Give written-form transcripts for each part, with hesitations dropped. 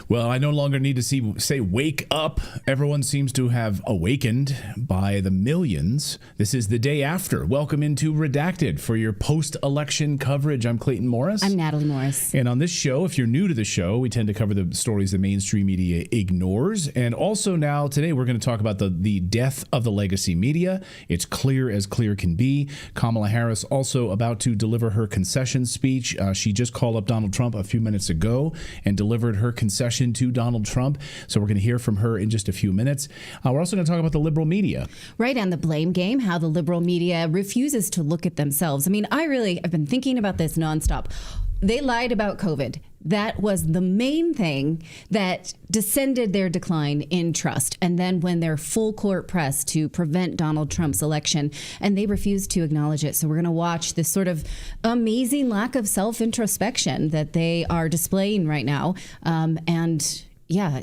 Well, I no longer need to say wake up. Everyone seems to have awakened by the millions. This is the day after. Welcome into Redacted for your post-election coverage. I'm Clayton Morris. I'm Natali Morris. And on this show, if you're new to the show, we tend to cover the stories the mainstream media ignores. And also now, today, we're going to talk about the death of the legacy media. It's clear as clear can be. Kamala Harris also about to deliver her concession speech. She just called up Donald Trump a few minutes ago and delivered her concession to Donald Trump. So we're going to hear from her in just a few minutes. We're also going to talk about the liberal media. Right, and the blame game, how the liberal media refuses to look at themselves. I mean, I've been thinking about this nonstop. They lied about COVID. That was the main thing that descended their decline in trust. And then when they're full court press to prevent Donald Trump's election, and they refuse to acknowledge it. So we're going to watch this sort of amazing lack of self-introspection that they are displaying right now. Yeah,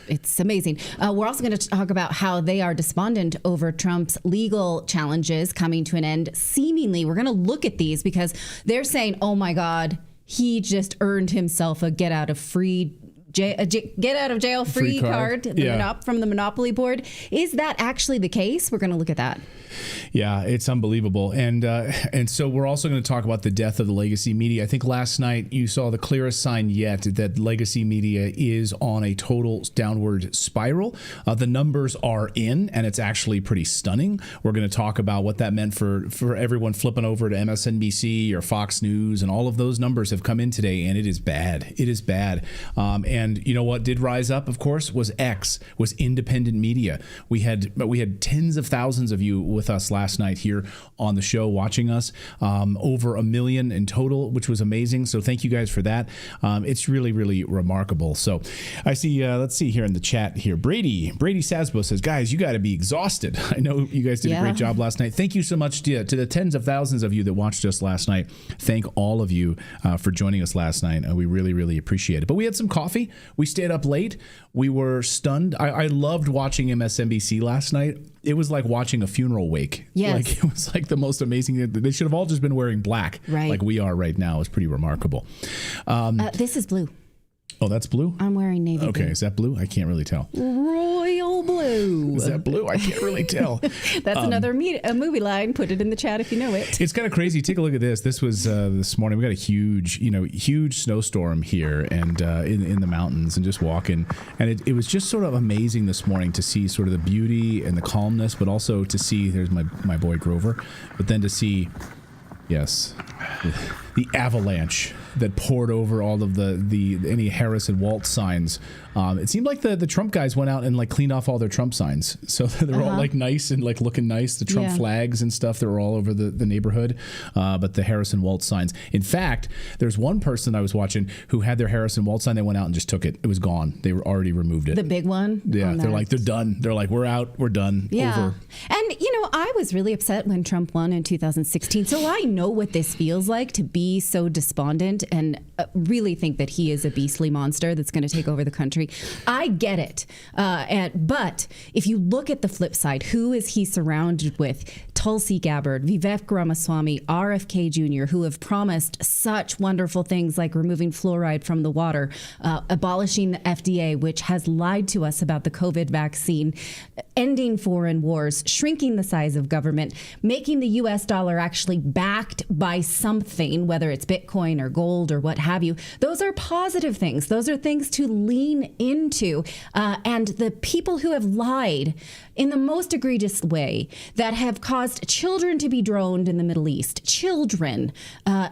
it's amazing. We're also going to talk about how they are despondent over Trump's legal challenges coming to an end. Seemingly, we're going to look at these because they're saying, oh my God, he just earned himself a get out of jail free card from the Monopoly Board. Is that actually the case? We're going to look at that. Yeah, it's unbelievable. And so we're also going to talk about the death of the legacy media. I think last night you saw the clearest sign yet that legacy media is on a total downward spiral. The numbers are in, and it's actually pretty stunning. We're going to talk about what that meant for everyone flipping over to MSNBC or Fox News, and all of those numbers have come in today, and it is bad. It is bad. And you know what did rise up, of course, was independent media. We had tens of thousands of you with us last night here on the show watching us, over 1 million in total, which was amazing. So thank you guys for that. It's really, really remarkable. So I see, let's see here in the chat here. Brady Sasbo says, guys, you got to be exhausted. I know you guys did a great job last night. Thank you so much to the tens of thousands of you that watched us last night. Thank all of you for joining us last night. We really, really appreciate it. But we had some coffee. We stayed up late. We were stunned. I loved watching MSNBC last night. It was like watching a funeral wake. Yes. Like, it was like the most amazing. They should have all just been wearing black, like we are right now. It's pretty remarkable. This is blue. Oh, that's blue? I'm wearing navy blue. Okay, is that blue? I can't really tell. Royal blue. Is that blue? I can't really tell. That's another movie line. Put it in the chat if you know it. It's kind of crazy. Take a look at this. This was this morning. We got a huge snowstorm here and in the mountains, and just walking. And it was just sort of amazing this morning to see sort of the beauty and the calmness, but also to see, there's my boy Grover, but then to see, yes, the avalanche that poured over all of any Harris and Waltz signs. It seemed like the Trump guys went out and like cleaned off all their Trump signs. So they're all like nice and like looking nice. The Trump flags and stuff that were all over the neighborhood. But the Harris and Waltz signs. In fact, there's one person I was watching who had their Harris and Waltz sign. They went out and just took it. It was gone. They were already removed it. The big one? Yeah. They're done. They're like, we're out. We're done. Yeah. Over. And, I was really upset when Trump won in 2016. So I know what this feels like to be so despondent and really think that he is a beastly monster that's going to take over the country. I get it. But if you look at the flip side, who is he surrounded with? Tulsi Gabbard, Vivek Ramaswamy, RFK Jr., who have promised such wonderful things like removing fluoride from the water, abolishing the FDA, which has lied to us about the COVID vaccine, ending foreign wars, shrinking the size of government, making the U.S. dollar actually backed by something, whether it's Bitcoin or gold or what have you. Those are positive things. Those are things to lean into. And the people who have lied in the most egregious way, that have caused children to be droned in the Middle East, children,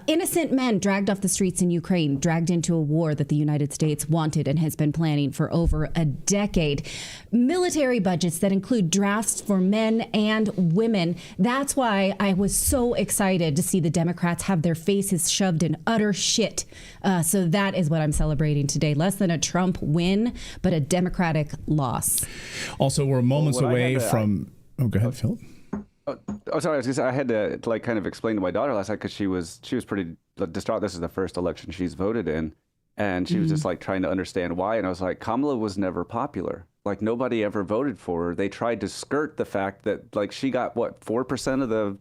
innocent men dragged off the streets in Ukraine, dragged into a war that the United States wanted and has been planning for over a decade, military budgets that include drafts for men and women. That's why I was so excited to see the Democrats have their faces shoved in utter shit. So that is what I'm celebrating today. Less than a Trump win, but a Democratic loss. Also, we're moments away from... go ahead, Phil. Oh, sorry. I was gonna say, I had to like kind of explain to my daughter last night because she was pretty distraught. This is the first election she's voted in, and she was just like trying to understand why. And I was like, Kamala was never popular. Like nobody ever voted for her. They tried to skirt the fact that like she got what 4% of the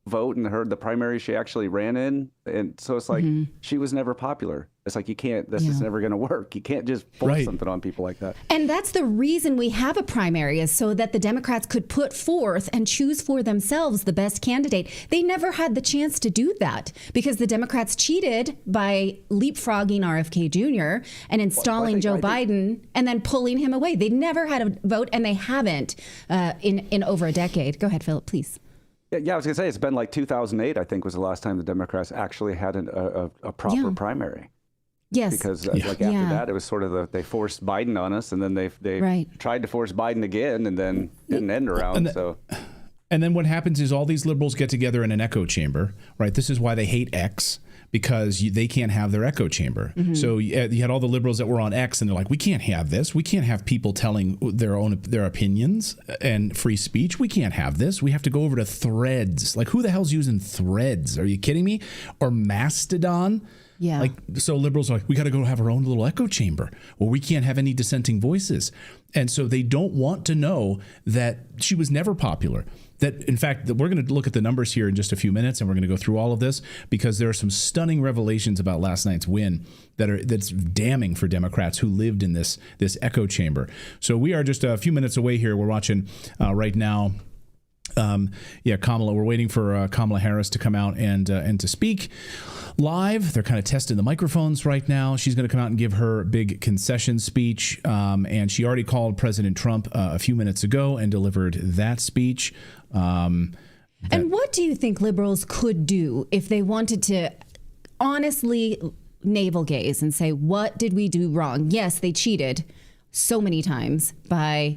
vote and the primary she actually ran in. And so it's like, she was never popular. It's like, you can't, this is never going to work. You can't just force something on people like that. And that's the reason we have a primary, is so that the Democrats could put forth and choose for themselves the best candidate. They never had the chance to do that because the Democrats cheated by leapfrogging RFK Jr. and installing Joe Biden and then pulling him away. They never had a vote, and they haven't in over a decade. Go ahead, Philip, please. Yeah, I was going to say, it's been like 2008, I think, was the last time the Democrats actually had a proper primary. Yes. Because like after that, it was sort of they forced Biden on us, and then they tried to force Biden again, and then didn't end around. And then what happens is all these liberals get together in an echo chamber, right? This is why they hate X, because they can't have their echo chamber. So you had all the liberals that were on X, and they're like, we can't have this. We can't have people telling their opinions and free speech. We can't have this. We have to go over to Threads. Like, who the hell's using Threads? Are you kidding me? Or Mastodon? Yeah. Like, so liberals are like, we got to go have our own little echo chamber where we can't have any dissenting voices. And so they don't want to know that she was never popular. That, in fact, we're going to look at the numbers here in just a few minutes, and we're going to go through all of this because there are some stunning revelations about last night's win that's damning for Democrats who lived in this echo chamber. So we are just a few minutes away here. We're watching right now. Kamala. We're waiting for Kamala Harris to come out and to speak live. They're kind of testing the microphones right now. She's going to come out and give her big concession speech, and she already called President Trump a few minutes ago and delivered that speech. And what do you think liberals could do if they wanted to honestly navel gaze and say, what did we do wrong? Yes, they cheated so many times by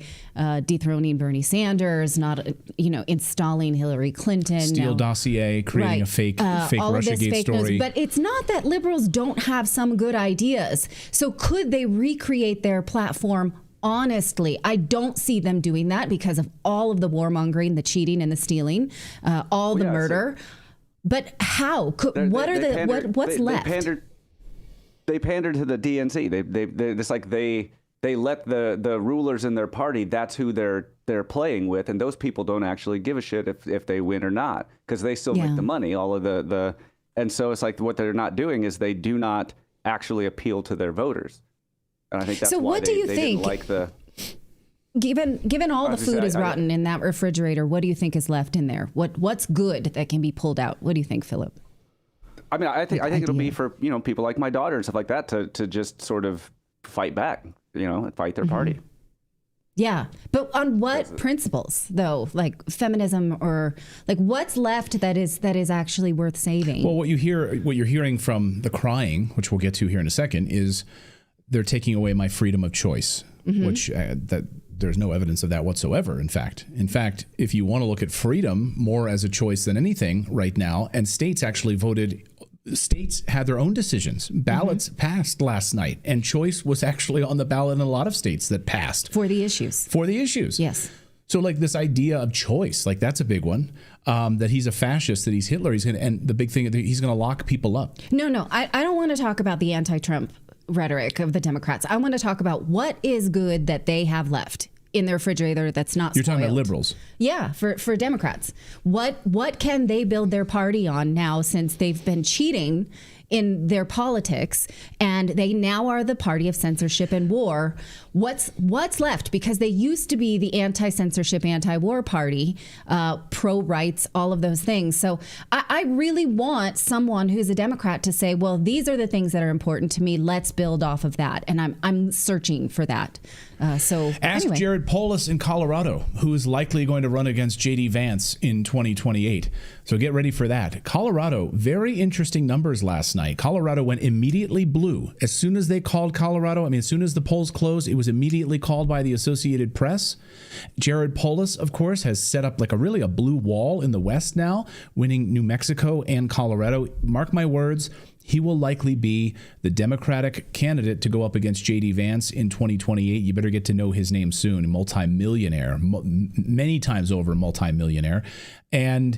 dethroning Bernie Sanders, not installing Hillary Clinton, Steele dossier, creating a fake all Russiagate story. News. But it's not that liberals don't have some good ideas. So could they recreate their platform honestly? I don't see them doing that because of all of the warmongering, the cheating and the stealing, the murder. But how? What's left? They pandered to the DNC. They let the rulers in their party, that's who they're playing with, and those people don't actually give a shit if they win or not, because they still make the money. All of and so it's like what they're not doing is they do not actually appeal to their voters, and I think that's so. Why what do you think? Didn't like the given all the food is rotten in that refrigerator, what do you think is left in there? What's good that can be pulled out? What do you think, Philip? I mean, I think it'll be for people like my daughter and stuff like that to just sort of fight back. And fight their party. Yeah. But on what principles, though? Like feminism, or like what's left that is actually worth saving? Well, what you're hearing from the crying, which we'll get to here in a second, is they're taking away my freedom of choice, which that there's no evidence of that whatsoever. In fact, if you want to look at freedom more as a choice than anything right now, and states had their own decisions. Ballots passed last night, and choice was actually on the ballot in a lot of states that passed. For the issues. Yes. So like this idea of choice, like that's a big one, that he's a fascist, that he's Hitler, and the big thing, he's going to lock people up. No, I don't want to talk about the anti-Trump rhetoric of the Democrats. I want to talk about what is good that they have left in the refrigerator that's not You're spoiled. talking about liberals. Yeah, for Democrats. What can they build their party on now, since they've been cheating in their politics and they now are the party of censorship and war? What's left? Because they used to be the anti-censorship, anti-war party, pro-rights, all of those things. So I really want someone who's a Democrat to say, well, these are the things that are important to me. Let's build off of that. And I'm searching for that. Ask Jared Polis in Colorado, who is likely going to run against J.D. Vance in 2028. So get ready for that. Colorado, very interesting numbers last night. Colorado went immediately blue. As soon as they called Colorado, as soon as the polls closed, it was immediately called by the Associated Press. Jared Polis, of course, has set up like a blue wall in the West now, winning New Mexico and Colorado. Mark my words, he will likely be the Democratic candidate to go up against J.D. Vance in 2028. You better get to know his name soon. Multimillionaire, many times over multimillionaire. And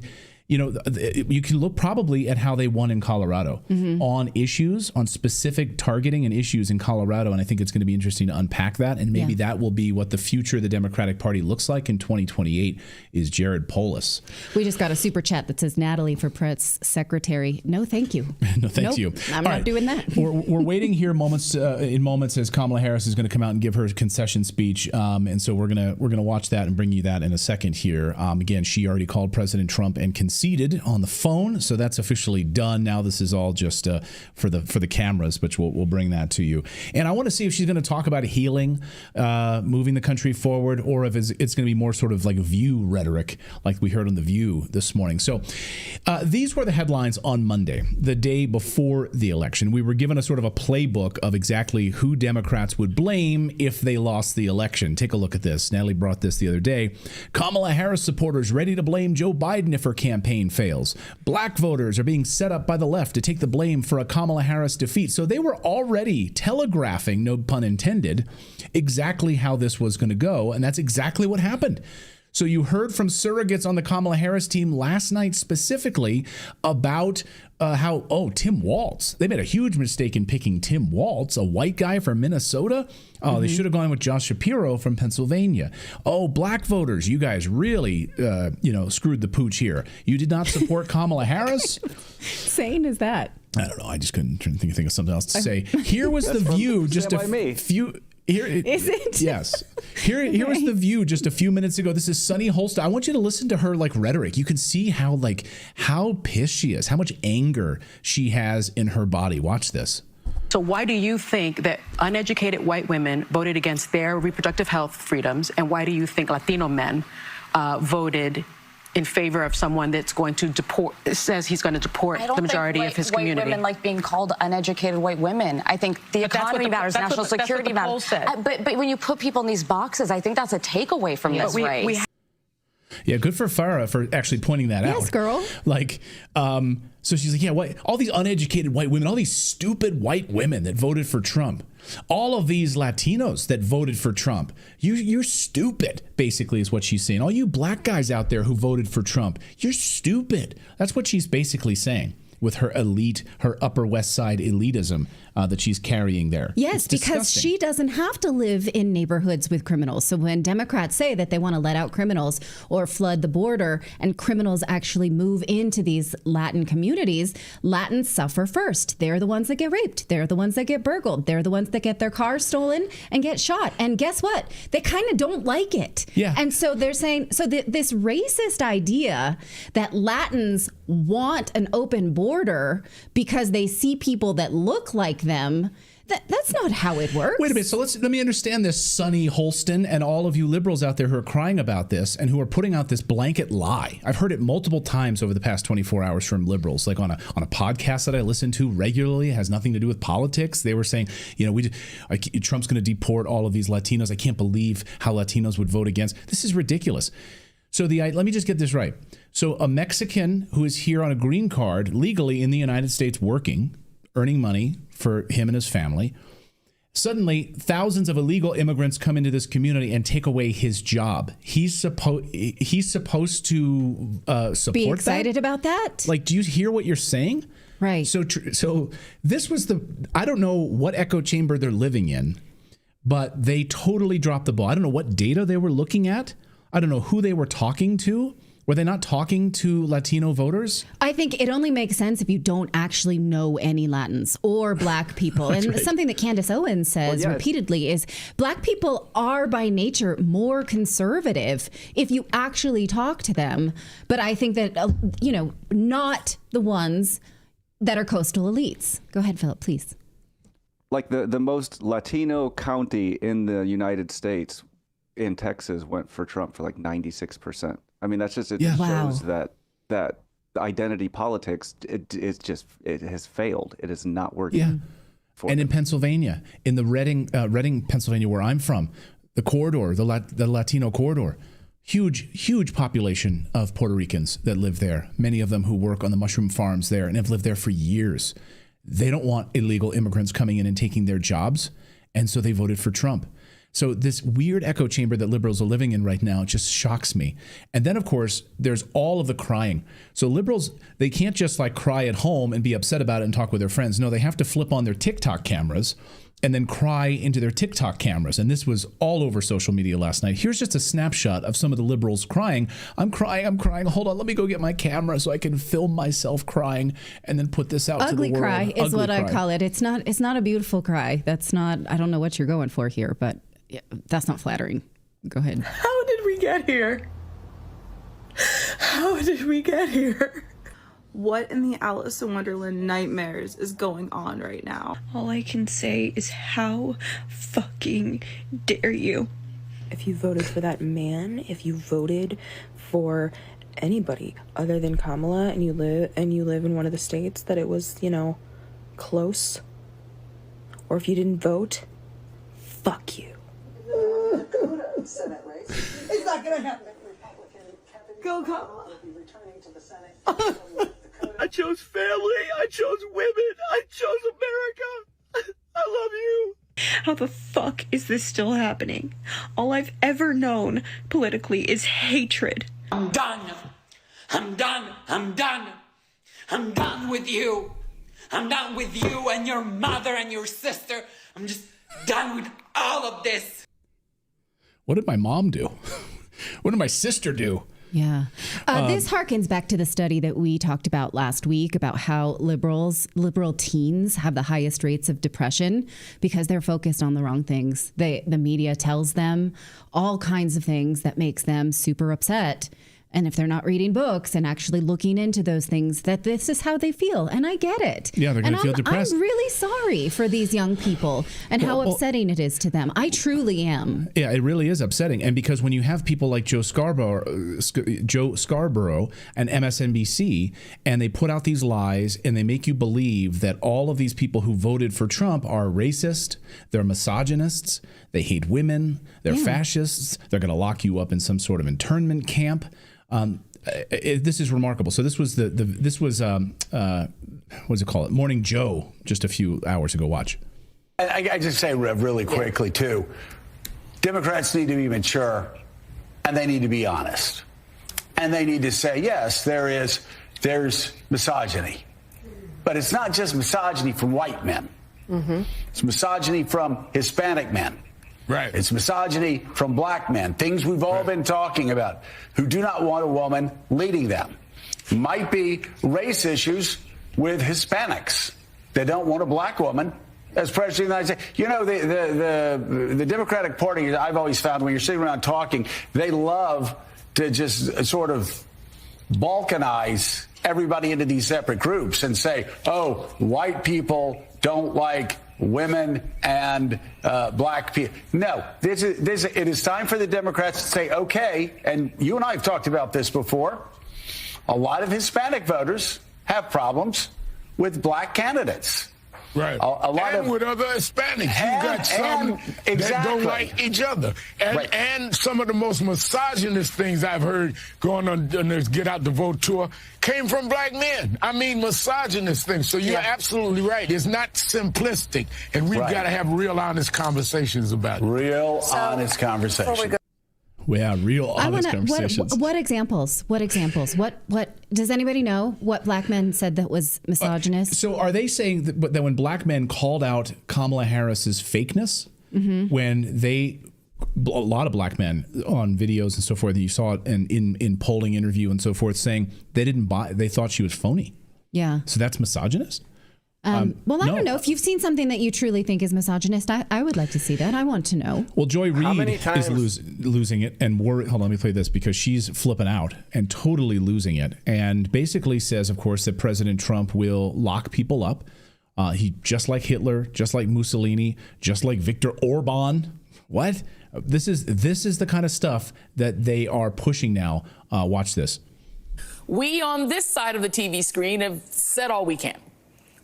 you can look probably at how they won in Colorado on issues, on specific targeting and issues in Colorado. And I think it's going to be interesting to unpack that. And maybe that will be what the future of the Democratic Party looks like in 2028 is Jared Polis. We just got a super chat that says Natali for press secretary. No, thank you. No, thank you. I'm not doing that. We're waiting here moments as Kamala Harris is going to come out and give her concession speech. And so we're going to watch that and bring you that in a second here. Again, she already called President Trump and conceded on the phone, so that's officially done. Now this is all just for the cameras, but we'll bring that to you. And I want to see if she's going to talk about healing, moving the country forward, or if it's going to be more sort of like View rhetoric, like we heard on The View this morning. So these were the headlines on Monday, the day before the election. We were given a sort of a playbook of exactly who Democrats would blame if they lost the election. Take a look at this. Natalie brought this the other day. Kamala Harris supporters ready to blame Joe Biden if her campaign fails. Black voters are being set up by the left to take the blame for a Kamala Harris defeat. So they were already telegraphing, no pun intended, exactly how this was going to go. And that's exactly what happened. So you heard from surrogates on the Kamala Harris team last night specifically about how Tim Walz, they made a huge mistake in picking Tim Walz, a white guy from Minnesota. They should have gone with Josh Shapiro from Pennsylvania. Black voters, you guys really, screwed the pooch here. You did not support Kamala Harris. Sane as that. I don't know. I just couldn't think of something else to say. Here was the View just a few. Is it? Yes. Here was The View just a few minutes ago. This is Sunny Holster. I want you to listen to her rhetoric. You can see how pissed she is, how much anger she has in her body. Watch this. So why do you think that uneducated white women voted against their reproductive health freedoms, and why do you think Latino men voted in favor of someone that's going to says he's going to deport the majority of his community? White women like being called uneducated white women. I think the economy matters, national security matters. But when you put people in these boxes, I think that's a takeaway from this race. Yeah, good for Farah for actually pointing that out. Yes, girl. So she's like, yeah, all these uneducated white women, all these stupid white women that voted for Trump, all of these Latinos that voted for Trump, you're stupid, basically is what she's saying. All you black guys out there who voted for Trump, you're stupid. That's what she's basically saying with her Upper West Side elitism that she's carrying there. Yes, because she doesn't have to live in neighborhoods with criminals. So when Democrats say that they want to let out criminals or flood the border and criminals actually move into these Latin communities, Latins suffer first. They're the ones that get raped. They're the ones that get burgled. They're the ones that get their cars stolen and get shot. And guess what? They kind of don't like it. Yeah. And so they're saying, this racist idea that Latins want an open border because they see people that look like them, that's not how it works. Wait a minute. So let me understand this, Sonny Holston, and all of you liberals out there who are crying about this and who are putting out this blanket lie. I've heard it multiple times over the past 24 hours from liberals, like on a podcast that I listen to regularly. It has nothing to do with politics. They were saying, Trump's going to deport all of these Latinos. I can't believe how Latinos would vote against. This is ridiculous. So let me just get this right. So a Mexican who is here on a green card legally in the United States working, earning money for him and his family, suddenly thousands of illegal immigrants come into this community and take away his job. He's supposed to support be excited about that. Do you hear what you're saying? Right. So this was I don't know what echo chamber they're living in, but they totally dropped the ball. I don't know what data they were looking at. I don't know who they were talking to. Were they not talking to Latino voters? I think it only makes sense if you don't actually know any Latins or black people. And right. Something that Candace Owens says repeatedly is black people are by nature more conservative if you actually talk to them. But I think that, not the ones that are coastal elites. Go ahead, Philip, please. Like the most Latino county in the United States in Texas went for Trump for 96%. I mean, that's just, shows that identity politics, it has failed. It is not working. Yeah. And in Pennsylvania, in the Reading, Pennsylvania, where I'm from, the corridor, the Latino corridor, huge population of Puerto Ricans that live there. Many of them who work on the mushroom farms there and have lived there for years. They don't want illegal immigrants coming in and taking their jobs. And so they voted for Trump. So this weird echo chamber that liberals are living in right now just shocks me. And then, of course, there's all of the crying. So liberals, they can't just like cry at home and be upset about it and talk with their friends. No, they have to flip on their TikTok cameras and then cry into their TikTok cameras. And this was all over social media last night. Here's just a snapshot of some of the liberals crying. I'm crying. Hold on, let me go get my camera so I can film myself crying and then put this out to the world. Ugly cry is what I call it. It's not a beautiful cry. That's not, I don't know what you're going for here, but that's not flattering. Go ahead. How did we get here? How did we get here? What in the Alice in Wonderland nightmares is going on right now? All I can say is how fucking dare you? If you voted for that man, if you voted for anybody other than Kamala and you live in one of the states that it was, close, or if you didn't vote, fuck you. Senate race. It's not going to happen. Go Kamala. I chose family. I chose women. I chose America. I love you. How the fuck is this still happening? All I've ever known politically is hatred. I'm done. I'm done. I'm done. I'm done with you. I'm done with you and your mother and your sister. I'm just done with all of this. What did my mom do? What did my sister do? Yeah. This harkens back to the study that we talked about last week about how liberal teens have the highest rates of depression because they're focused on the wrong things. The media tells them all kinds of things that makes them super upset. And if they're not reading books and actually looking into those things, that this is how they feel. And I get it. Yeah, they're going to feel depressed. I'm really sorry for these young people and how upsetting it is to them. I truly am. Yeah, it really is upsetting. And because when you have people like Joe Scarborough and MSNBC, and they put out these lies and they make you believe that all of these people who voted for Trump are racist, they're misogynists, they hate women, they're fascists, they're going to lock you up in some sort of internment camp. This is remarkable. So this was what does it call it? Morning Joe, just a few hours ago. Watch. I just say really quickly too, Democrats need to be mature and they need to be honest. And they need to say, yes, there's misogyny, but it's not just misogyny from white men. Mm-hmm. It's misogyny from Hispanic men. Right. It's misogyny from black men, things we've all been talking about, who do not want a woman leading them. Might be race issues with Hispanics. They don't want a black woman as president of the United States. You know, the Democratic Party, I've always found when you're sitting around talking, they love to just sort of balkanize everybody into these separate groups and say, oh, white people don't like women and black people. No, it is time for the Democrats to say, okay, and you and I have talked about this before, a lot of Hispanic voters have problems with black candidates. Right. A lot with other Hispanics. You got some that don't like each other. And some of the most misogynist things I've heard going on this Get Out the Vote tour came from black men. I mean, misogynist things. So you're absolutely right. It's not simplistic. And we've got to have real honest conversations about it. Real honest conversations. Yeah, real honest conversations. What examples? What examples? What does anybody know what black men said that was misogynist? So are they saying that when black men called out Kamala Harris's fakeness, when a lot of black men on videos and so forth, you saw it in polling interview and so forth, saying they thought she was phony. Yeah. So that's misogynist? Well, I don't know. If you've seen something that you truly think is misogynist, I would like to see that. I want to know. Well, Joy Reid is losing it and hold on, let me play this because she's flipping out and totally losing it and basically says, of course, that President Trump will lock people up. He just like Hitler, just like Mussolini, just like Viktor Orban. What? This is the kind of stuff that they are pushing now. Watch this. We on this side of the TV screen have said all we can.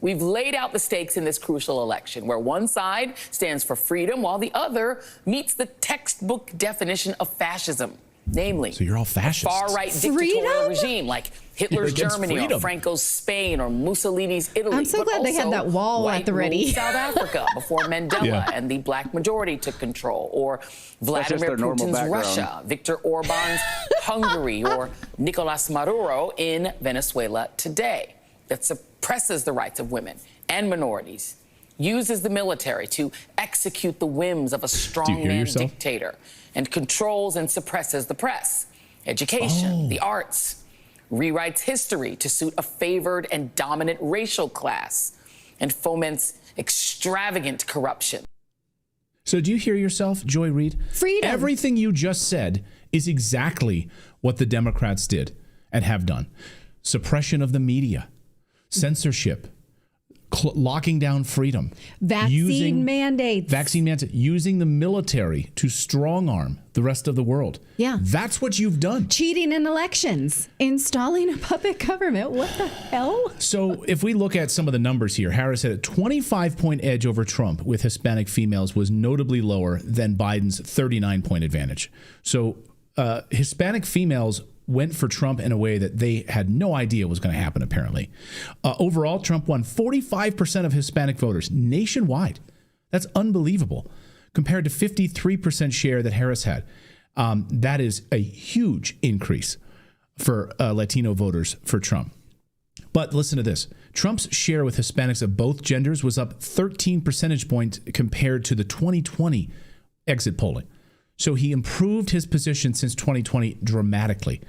We've laid out the stakes in this crucial election, where one side stands for freedom while the other meets the textbook definition of fascism. namely, so you're all fascist. Far-right dictatorial regime like Hitler's Germany or Franco's Spain or Mussolini's Italy. I'm so glad they had that wall at the ready. South Africa before Mandela and the black majority took control, or Vladimir Putin's Russia, Viktor Orban's Hungary, or Nicolas Maduro in Venezuela today, that suppresses the rights of women and minorities, uses the military to execute the whims of a strongman dictator, and controls and suppresses the press, education, the arts, rewrites history to suit a favored and dominant racial class, and foments extravagant corruption. So do you hear yourself, Joy Reid? Freedom. Everything you just said is exactly what the Democrats did and have done. Suppression of the media, censorship, locking down freedom, vaccine mandates, using the military to strong arm the rest of the world. Yeah. That's what you've done. Cheating in elections, installing a puppet government. What the hell? So if we look at some of the numbers here, Harris had a 25-point edge over Trump with Hispanic females, was notably lower than Biden's 39-point advantage. So Hispanic females went for Trump in a way that they had no idea was going to happen, apparently. Overall, Trump won 45% of Hispanic voters nationwide. That's unbelievable, compared to 53% share that Harris had. That is a huge increase for Latino voters for Trump. But listen to this. Trump's share with Hispanics of both genders was up 13 percentage points compared to the 2020 exit polling. So he improved his position since 2020 dramatically.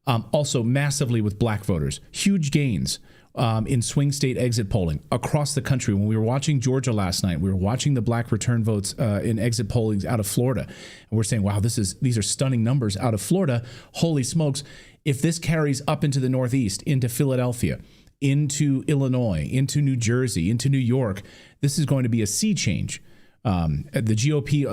Also massively with black voters. Huge gains in swing state exit polling across the country. When we were watching Georgia last night, we were watching the black return votes in exit polling out of Florida. And we're saying, wow, these are stunning numbers out of Florida. Holy smokes. If this carries up into the Northeast, into Philadelphia, into Illinois, into New Jersey, into New York, this is going to be a sea change. The GOP,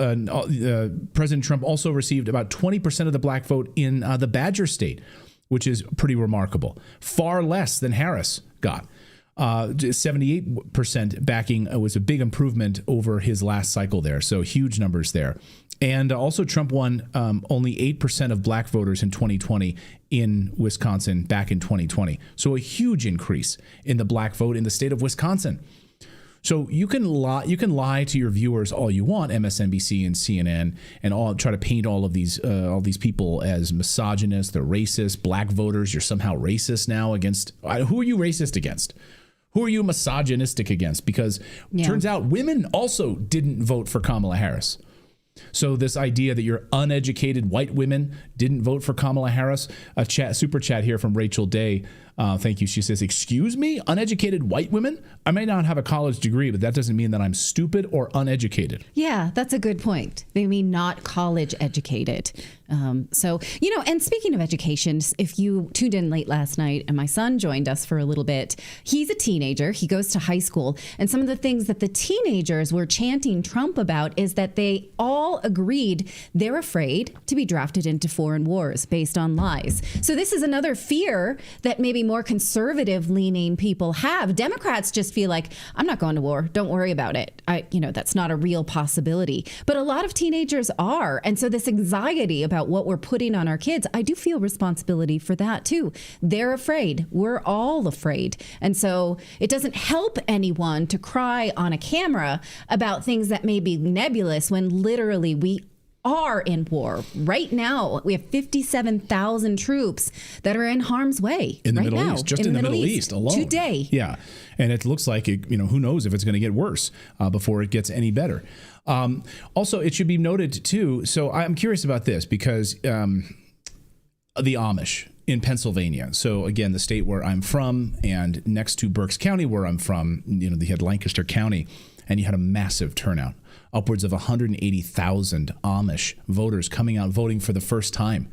President Trump also received about 20% of the black vote in the Badger State, which is pretty remarkable. Far less than Harris got. 78% backing was a big improvement over his last cycle there. So huge numbers there. And also Trump won only 8% of black voters in 2020 in Wisconsin back in 2020. So a huge increase in the black vote in the state of Wisconsin. So you can lie to your viewers all you want, MSNBC and CNN, and try to paint all these people as misogynist, they're racist, black voters. You're somehow racist now against. Who are you racist against? Who are you misogynistic against? Because turns out women also didn't vote for Kamala Harris. So this idea that your uneducated white women didn't vote for Kamala Harris, super chat here from Rachel Day. Thank you. She says, excuse me, uneducated white women? I may not have a college degree, but that doesn't mean that I'm stupid or uneducated. Yeah, that's a good point. They mean not college educated. So, and speaking of education, if you tuned in late last night and my son joined us for a little bit, he's a teenager. He goes to high school. And some of the things that the teenagers were chanting Trump about is that they all agreed they're afraid to be drafted into foreign wars based on lies. So this is another fear that maybe more conservative leaning people have. Democrats just feel like, I'm not going to war. Don't worry about it. That's not a real possibility. But a lot of teenagers are. And so this anxiety about what we're putting on our kids, I do feel responsibility for that too. They're afraid. We're all afraid. And so it doesn't help anyone to cry on a camera about things that may be nebulous when literally we are in war. Right now, we have 57,000 troops that are in harm's way. In the right Middle now, East, just in the Middle East alone. Today. Yeah. And it looks like, who knows if it's going to get worse before it gets any better. Also, it should be noted, too, so I'm curious about this because the Amish in Pennsylvania. So, again, the state where I'm from and next to Berks County where I'm from, they had Lancaster County, and you had a massive turnout. Upwards of 180,000 Amish voters coming out voting for the first time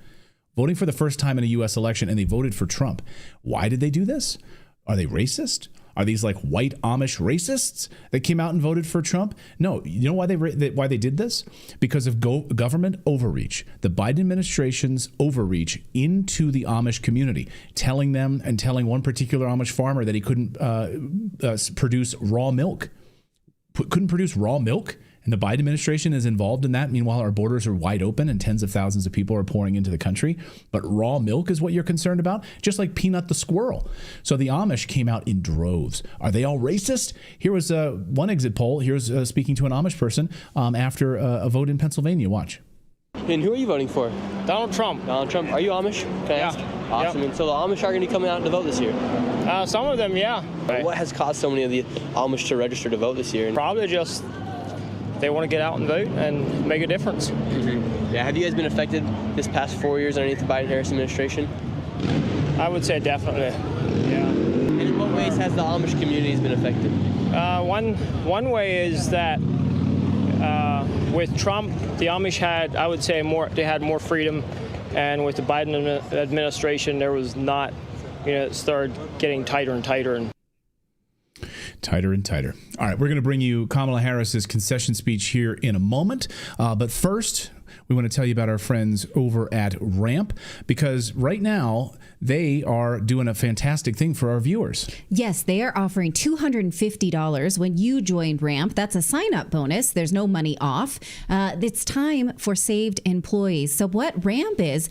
in a U.S. election, and they voted for Trump. Why did they do this? Are they racist? Are these like white Amish racists that came out and voted for Trump? No. You know why they did this? Because of government overreach. The Biden administration's overreach into the Amish community, telling one particular Amish farmer that he couldn't produce raw milk. Couldn't produce raw milk. And the Biden administration is involved in that. Meanwhile, our borders are wide open and tens of thousands of people are pouring into the country. But raw milk is what you're concerned about, just like Peanut the squirrel. So the Amish came out in droves. Are they all racist? Here was one exit poll. Here's speaking to an Amish person after a vote in Pennsylvania. Watch. And who are you voting for? Donald Trump. Donald Trump. Are you Amish? Can I ask? Awesome. Yep. And so the Amish are going to be coming out to vote this year? Some of them, yeah. What has caused so many of the Amish to register to vote this year? Probably just they want to get out and vote and make a difference. Mm-hmm. Yeah. Have you guys been affected this past 4 years underneath the Biden-Harris administration? I would say definitely, yeah. And in what ways has the Amish community been affected? One way is that with Trump, the Amish had, I would say, they had more freedom, and with the Biden administration, there was not, it started getting tighter and tighter. Tighter and tighter. All right, we're going to bring you Kamala Harris's concession speech here in a moment. But first, we want to tell you about our friends over at Ramp, because right now they are doing a fantastic thing for our viewers. Yes, they are offering $250 when you join Ramp. That's a sign-up bonus. There's no money off. It's time for saved employees. So what Ramp is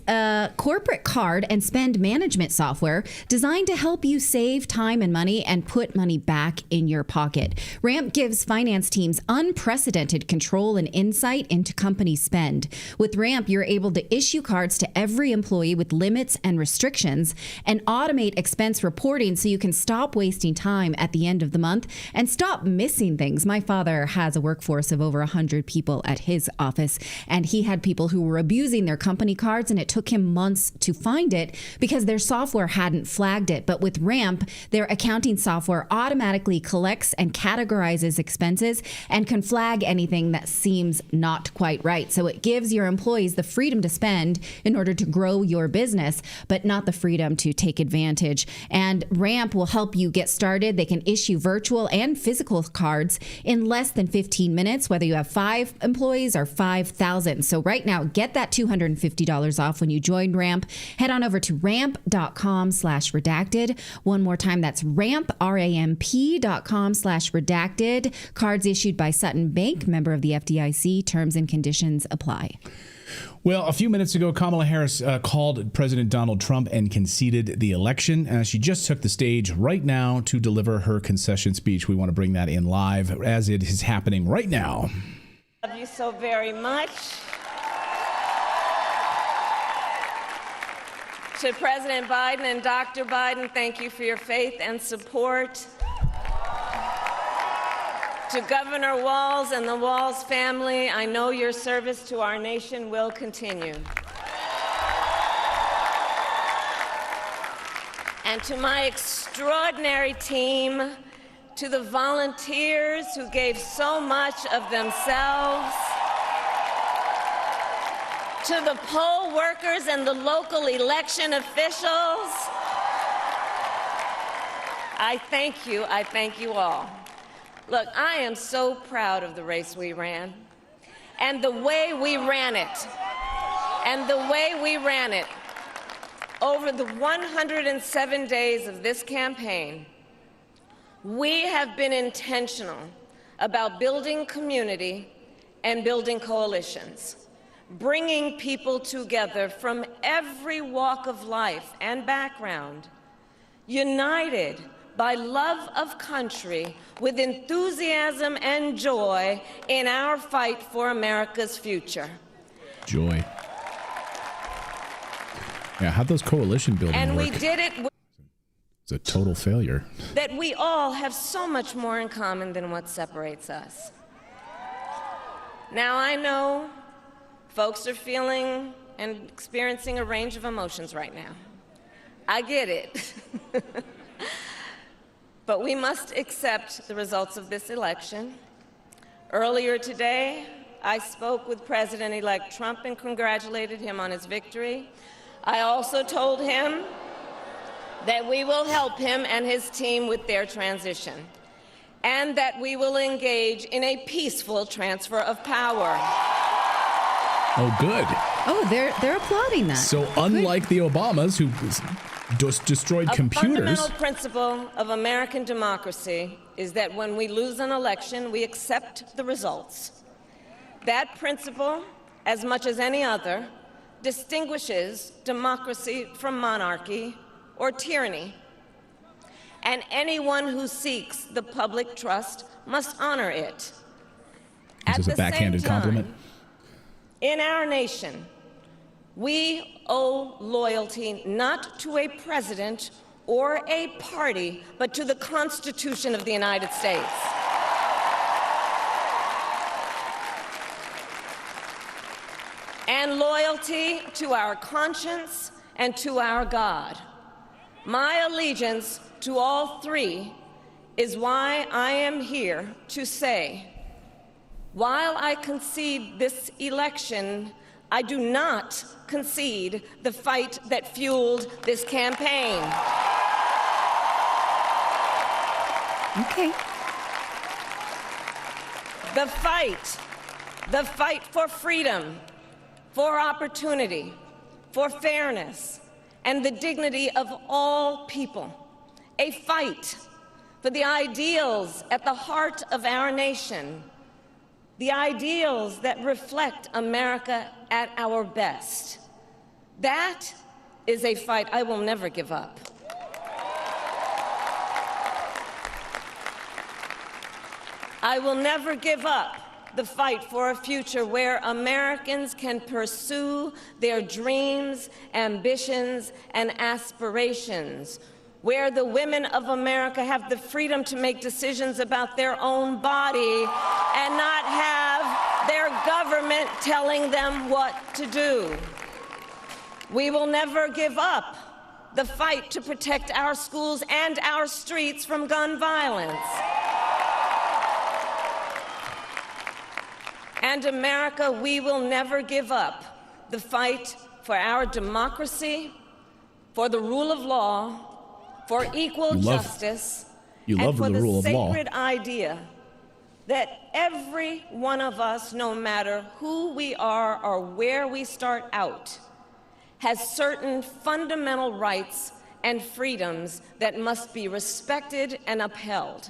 a corporate card and spend management software designed to help you save time and money and put money back in your pocket. Ramp gives finance teams unprecedented control and insight into company spend. With Ramp, you're able to issue cards to every employee with limits and restrictions and automate expense reporting so you can stop wasting time at the end of the month and stop missing things. My father has a workforce of over 100 people at his office, and he had people who were abusing their company cards, and it took him months to find it because their software hadn't flagged it. But with Ramp, their accounting software automatically collects and categorizes expenses and can flag anything that seems not quite right. So it gives your employees the freedom to spend in order to grow your business, but not the freedom to take advantage. And Ramp will help you get started. They can issue virtual and physical cards in less than 15 minutes, whether you have 5 employees or 5,000. So right now, get that $250 off when you join Ramp. Head on over to ramp.com/redacted. One more time, that's ramp, ramp.com/redacted. Cards issued by Sutton Bank, member of the FDIC. Terms and conditions apply. Well, a few minutes ago, Kamala Harris called President Donald Trump and conceded the election. She just took the stage right now to deliver her concession speech. We want to bring that in live as it is happening right now. Love you so very much. To President Biden and Dr. Biden, thank you for your faith and support. To Governor Walz and the Walz family, I know your service to our nation will continue. And to my extraordinary team, to the volunteers who gave so much of themselves, to the poll workers and the local election officials, I thank you all. Look, I am so proud of the race we ran and the way we ran it. Over the 107 days of this campaign, we have been intentional about building community and building coalitions, bringing people together from every walk of life and background, united by love of country, with enthusiasm and joy in our fight for America's future. Joy. Yeah, how'd those coalition building and work? We did it. It's a total failure. That we all have so much more in common than what separates us. Now, I know folks are feeling and experiencing a range of emotions right now. I get it. But we must accept the results of this election. Earlier today, I spoke with President-elect Trump and congratulated him on his victory. I also told him that we will help him and his team with their transition, and that we will engage in a peaceful transfer of power. Oh, good. Oh, they're applauding that. So unlike the Obamas, who just destroyed computers. A fundamental principle of American democracy is that when we lose an election, we accept the results. That principle, as much as any other, distinguishes democracy from monarchy or tyranny. And anyone who seeks the public trust must honor it. This is a backhanded compliment. In our nation, we owe loyalty not to a president or a party, but to the Constitution of the United States. And loyalty to our conscience and to our God. My allegiance to all three is why I am here to say, while I concede this election, I do not concede the fight that fueled this campaign. Okay. The fight for freedom, for opportunity, for fairness, and the dignity of all people. A fight for the ideals at the heart of our nation, the ideals that reflect America at our best. That is a fight I will never give up. I will never give up the fight for a future where Americans can pursue their dreams, ambitions, and aspirations, where the women of America have the freedom to make decisions about their own body and not have their government telling them what to do. We will never give up the fight to protect our schools and our streets from gun violence. And America, we will never give up the fight for our democracy, for the rule of law, for equal justice, and for the sacred idea that every one of us, no matter who we are or where we start out, has certain fundamental rights and freedoms that must be respected and upheld.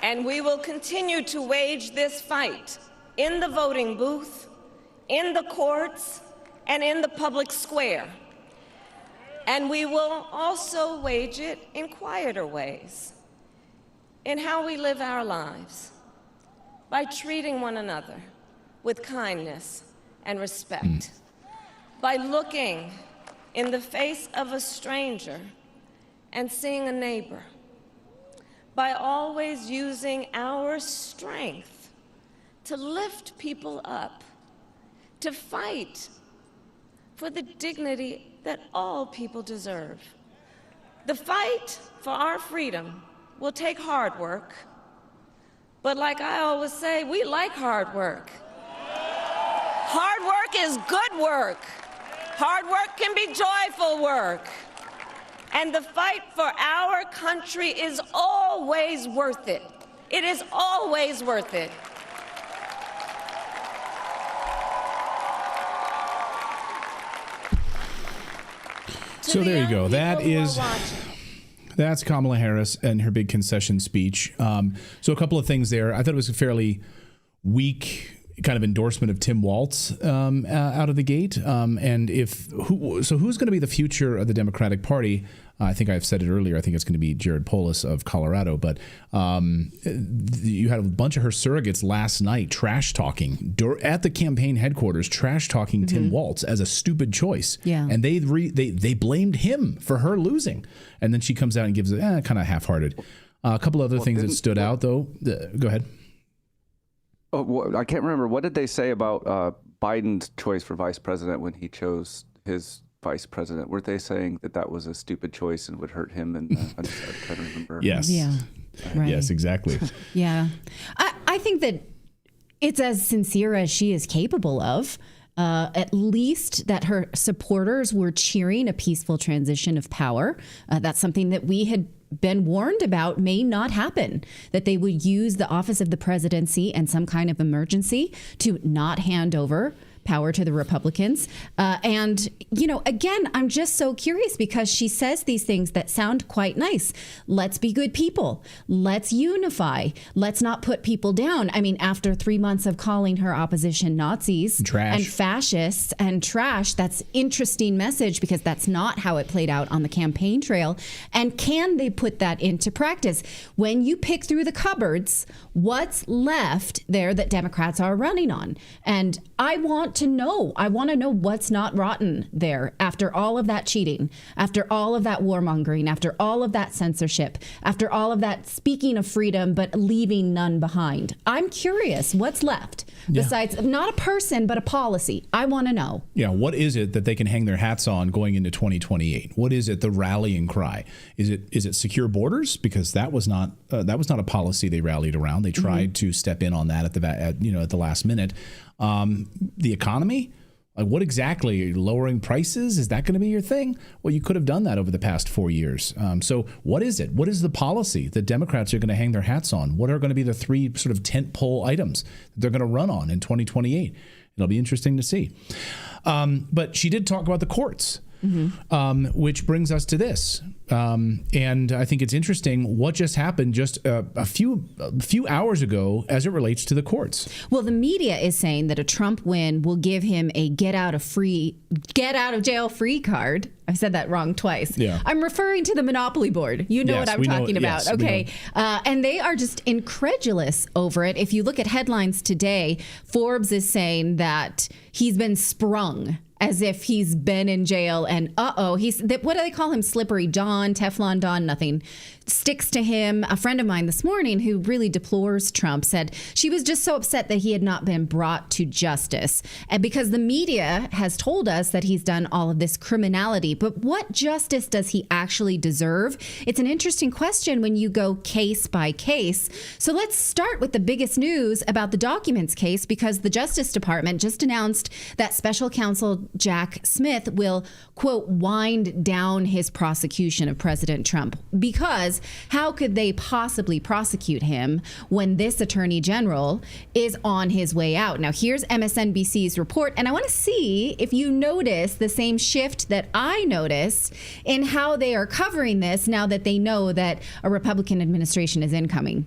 And we will continue to wage this fight in the voting booth, in the courts, and in the public square. And we will also wage it in quieter ways, in how we live our lives, by treating one another with kindness and respect, by looking in the face of a stranger and seeing a neighbor, by always using our strength to lift people up, to fight for the dignity that all people deserve. The fight for our freedom will take hard work, but like I always say, we like hard work. Hard work is good work. Hard work can be joyful work. And the fight for our country is always worth it. It is always worth it. So there you go. That's Kamala Harris and her big concession speech. So a couple of things there. I thought it was a fairly weak kind of endorsement of Tim Walz out of the gate. So who's going to be the future of the Democratic Party? I think I've said it earlier. I think it's going to be Jared Polis of Colorado. But you had a bunch of her surrogates last night trash talking at the campaign headquarters, trash talking Tim Walz as a stupid choice. Yeah. And they blamed him for her losing. And then she comes out and gives it kind of half-hearted. A couple other things that stood out, though. Go ahead. Oh, I can't remember. What did they say about Biden's choice for vice president when he chose his vice president? Weren't they saying that was a stupid choice and would hurt him? And I'm trying to remember. Yes. Yeah. Right. Yes, exactly. Yeah. I think that it's as sincere as she is capable of. At least that her supporters were cheering a peaceful transition of power. That's something that we had been warned about may not happen, that they would use the office of the presidency and some kind of emergency to not hand over Power to the Republicans. And, you know, again, I'm just so curious because she says these things that sound quite nice. Let's be good people. Let's unify. Let's not put people down. I mean, after 3 months of calling her opposition Nazis and fascists and trash, that's interesting message because that's not how it played out on the campaign trail. And can they put that into practice? When you pick through the cupboards, what's left there that Democrats are running on? And I want to know what's not rotten there after all of that cheating, after all of that warmongering, after all of that censorship, after all of that speaking of freedom but leaving none behind. I'm curious what's left besides not a person but a policy. I want to know. Yeah, what is it that they can hang their hats on going into 2028? What is it, the rallying cry? Is it secure borders? Because that was not a policy they rallied around. They tried to step in on that at the last minute. The economy? Like what exactly? Lowering prices? Is that going to be your thing? Well, you could have done that over the past 4 years. So what is it? What is the policy that Democrats are going to hang their hats on? What are going to be the three sort of tentpole items that they're going to run on in 2028? It'll be interesting to see. But she did talk about the courts. Which brings us to this. And I think it's interesting what just happened just a few hours ago as it relates to the courts. Well, the media is saying that a Trump win will give him a get out of jail free card. I said that wrong twice. Yeah. I'm referring to the Monopoly Board. You know what I'm talking about. Yes, okay. And they are just incredulous over it. If you look at headlines today, Forbes is saying that he's been sprung, as if he's been in jail and what do they call him? Slippery Don, Teflon Don, nothing sticks to him. A friend of mine this morning who really deplores Trump said she was just so upset that he had not been brought to justice. And because the media has told us that he's done all of this criminality, but what justice does he actually deserve? It's an interesting question when you go case by case. So let's start with the biggest news about the documents case, because the Justice Department just announced that special counsel Jack Smith will, quote, wind down his prosecution of President Trump. Because how could they possibly prosecute him when this attorney general is on his way out? Now, here's MSNBC's report, and I want to see if you notice the same shift that I noticed in how they are covering this now that they know that a Republican administration is incoming.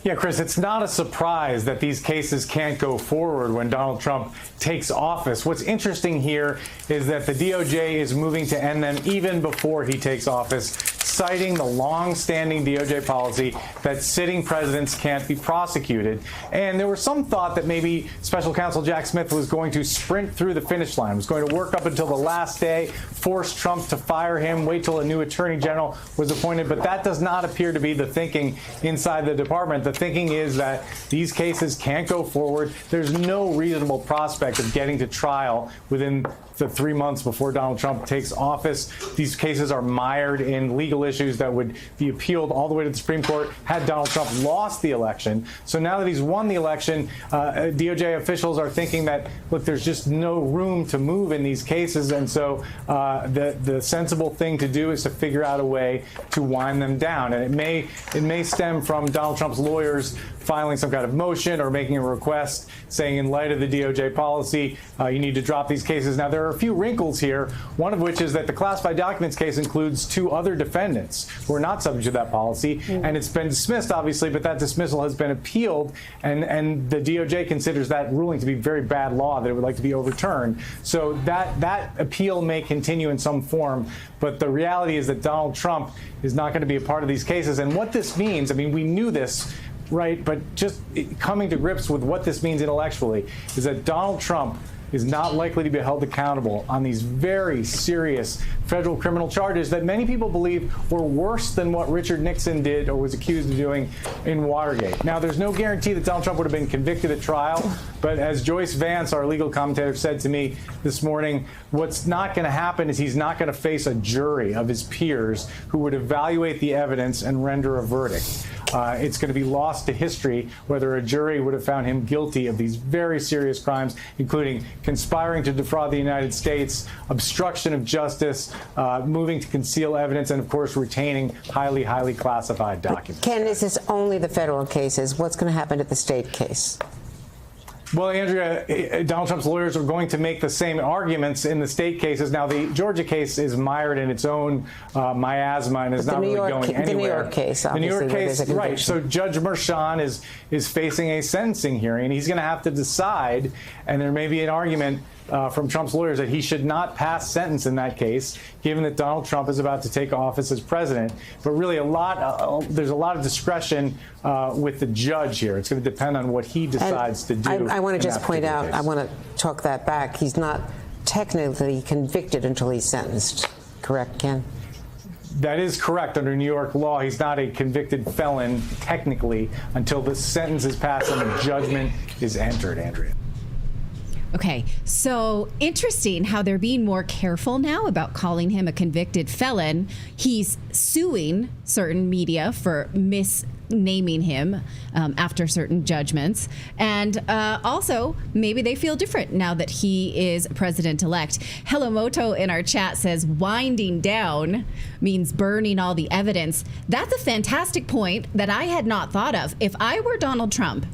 Yeah, Chris, it's not a surprise that these cases can't go forward when Donald Trump takes office. What's interesting here is that the DOJ is moving to end them even before he takes office, citing the long-standing DOJ policy that sitting presidents can't be prosecuted. And there was some thought that maybe special counsel Jack Smith was going to sprint through the finish line, was going to work up until the last day, force Trump to fire him, wait till a new attorney general was appointed. But that does not appear to be the thinking inside the department. The thinking is that these cases can't go forward. There's no reasonable prospect of getting to trial within the 3 months before Donald Trump takes office. These cases are mired in legal issues that would be appealed all the way to the Supreme Court had Donald Trump lost the election. So now that he's won the election, DOJ officials are thinking that, look, there's just no room to move in these cases. And so the sensible thing to do is to figure out a way to wind them down. And it may stem from Donald Trump's lawyers filing some kind of motion or making a request saying in light of the DOJ policy, you need to drop these cases. Now, there are a few wrinkles here, one of which is that the classified documents case includes 2 other defendants who are not subject to that policy. And it's been dismissed, obviously, but that dismissal has been appealed. And the DOJ considers that ruling to be very bad law, that it would like to be overturned. So that appeal may continue in some form. But the reality is that Donald Trump is not going to be a part of these cases. And what this means, I mean, we knew this, right? But just coming to grips with what this means intellectually is that Donald Trump is not likely to be held accountable on these very serious federal criminal charges that many people believe were worse than what Richard Nixon did or was accused of doing in Watergate. Now, there's no guarantee that Donald Trump would have been convicted at trial, but as Joyce Vance, our legal commentator, said to me this morning, what's not going to happen is he's not going to face a jury of his peers who would evaluate the evidence and render a verdict. It's going to be lost to history whether a jury would have found him guilty of these very serious crimes, including conspiring to defraud the United States, obstruction of justice, moving to conceal evidence, and, of course, retaining highly, highly classified documents. Ken, this is only the federal cases. What's going to happen to the state case? Well, Andrea, Donald Trump's lawyers are going to make the same arguments in the state cases. Now, the Georgia case is mired in its own miasma and is not really going anywhere. The New York case, obviously. The New York case, right. So Judge Merchan is facing a sentencing hearing. He's going to have to decide, and there may be an argument from Trump's lawyers that he should not pass sentence in that case, given that Donald Trump is about to take office as president. But really, there's a lot of discretion with the judge here. It's going to depend on what he decides to do. I want to just point out, I want to talk that back. He's not technically convicted until he's sentenced. Correct, Ken? That is correct. Under New York law, he's not a convicted felon technically until the sentence is passed and the judgment is entered, Andrea. Okay, so interesting how they're being more careful now about calling him a convicted felon. He's suing certain media for misnaming him after certain judgments. And also, maybe they feel different now that he is president-elect. Hello Moto in our chat says winding down means burning all the evidence. That's a fantastic point that I had not thought of. If I were Donald Trump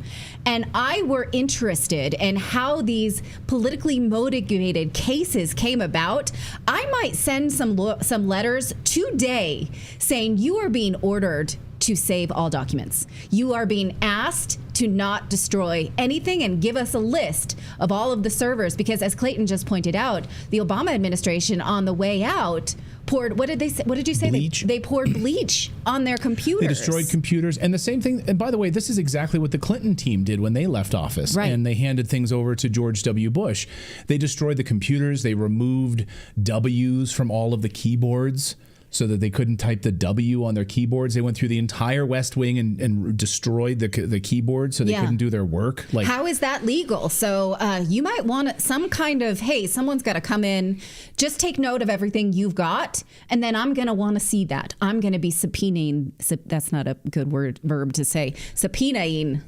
and I were interested in how these politically motivated cases came about, I might send some letters today saying you are being ordered to save all documents. You are being asked to not destroy anything and give us a list of all of the servers, because as Clayton just pointed out, the Obama administration on the way out poured, what did they say? What did you say? Bleach. They poured bleach on their computers. They destroyed computers. And the same thing, and by the way, this is exactly what the Clinton team did when they left office. Right. And they handed things over to George W. Bush. They destroyed the computers. They removed W's from all of the keyboards so that they couldn't type the W on their keyboards. They went through the entire West Wing and destroyed the keyboard so they couldn't do their work. Like, how is that legal? So you might want some kind of, hey, someone's got to come in, just take note of everything you've got, and then I'm going to want to see that. I'm going to be subpoenaing, that's not a good verb to say, subpoenaing.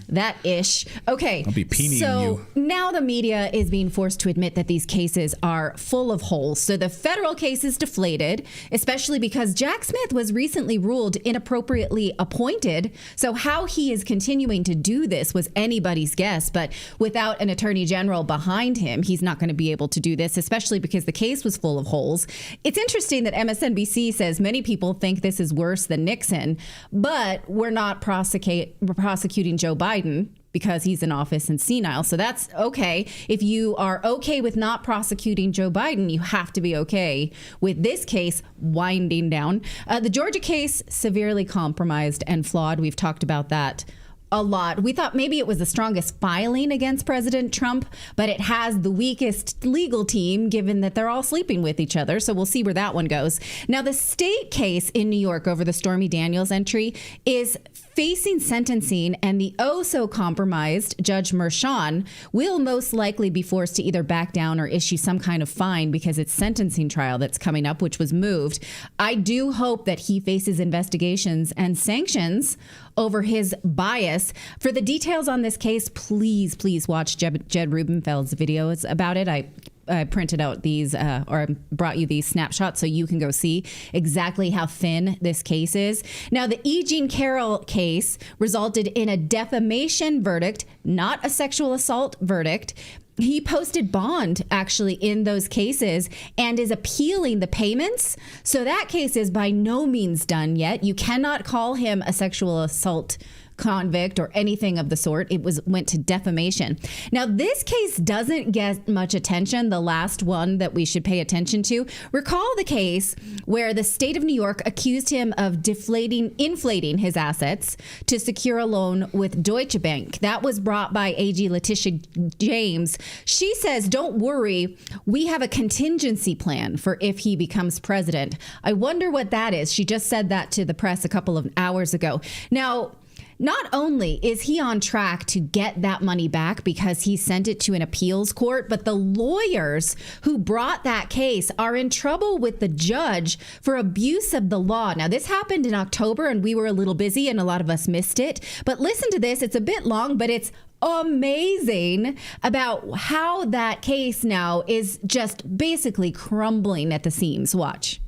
That ish. Okay. I'll be peening you. Now the media is being forced to admit that these cases are full of holes. So the federal case is deflated, especially because Jack Smith was recently ruled inappropriately appointed. So how he is continuing to do this was anybody's guess. But without an attorney general behind him, he's not going to be able to do this, especially because the case was full of holes. It's interesting that MSNBC says many people think this is worse than Nixon, but we're not prosecuting Joe Biden because he's in office and senile. So that's okay. If you are okay with not prosecuting Joe Biden, you have to be okay with this case winding down. The Georgia case, severely compromised and flawed. We've talked about that a lot. We thought maybe it was the strongest filing against President Trump, but it has the weakest legal team given that they're all sleeping with each other. So we'll see where that one goes. Now, the state case in New York over the Stormy Daniels entry is facing sentencing, and the oh-so-compromised Judge Merchan will most likely be forced to either back down or issue some kind of fine because it's sentencing trial that's coming up, which was moved. I do hope that he faces investigations and sanctions over his bias. For the details on this case, please watch Jed Rubenfeld's videos about it. I printed out these or brought you these snapshots so you can go see exactly how thin this case is. Now, the E. Jean Carroll case resulted in a defamation verdict, not a sexual assault verdict. He posted bond actually in those cases and is appealing the payments. So that case is by no means done yet. You cannot call him a sexual assault convict or anything of the sort. It went to defamation. Now, this case doesn't get much attention, the last one that we should pay attention to. Recall the case where the state of New York accused him of inflating his assets to secure a loan with Deutsche Bank. That was brought by AG Letitia James. She says, don't worry, we have a contingency plan for if he becomes president. I wonder what that is. She just said that to the press a couple of hours ago. Now, not only is he on track to get that money back because he sent it to an appeals court, but the lawyers who brought that case are in trouble with the judge for abuse of the law. Now, this happened in October and we were a little busy and a lot of us missed it. But listen to this. It's a bit long, but it's amazing about how that case now is just basically crumbling at the seams. Watch.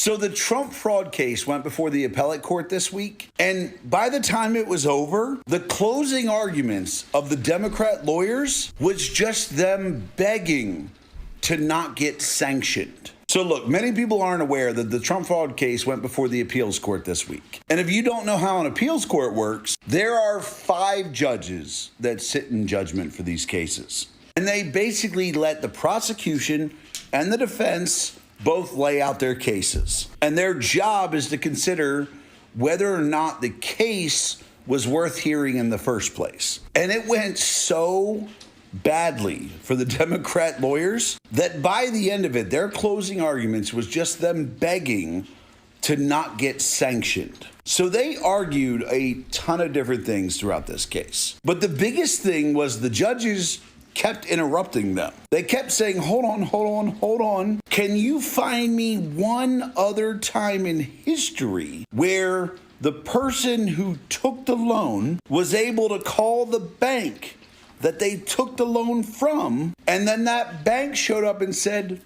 So the Trump fraud case went before the appellate court this week, and by the time it was over, the closing arguments of the Democrat lawyers was just them begging to not get sanctioned. So look, many people aren't aware that the Trump fraud case went before the appeals court this week. And if you don't know how an appeals court works, there are 5 judges that sit in judgment for these cases. And they basically let the prosecution and the defense both lay out their cases. And their job is to consider whether or not the case was worth hearing in the first place. And it went so badly for the Democrat lawyers that by the end of it, their closing arguments was just them begging to not get sanctioned. So they argued a ton of different things throughout this case. But the biggest thing was the judges kept interrupting them. They kept saying, hold on. Can you find me one other time in history where the person who took the loan was able to call the bank that they took the loan from, and then that bank showed up and said,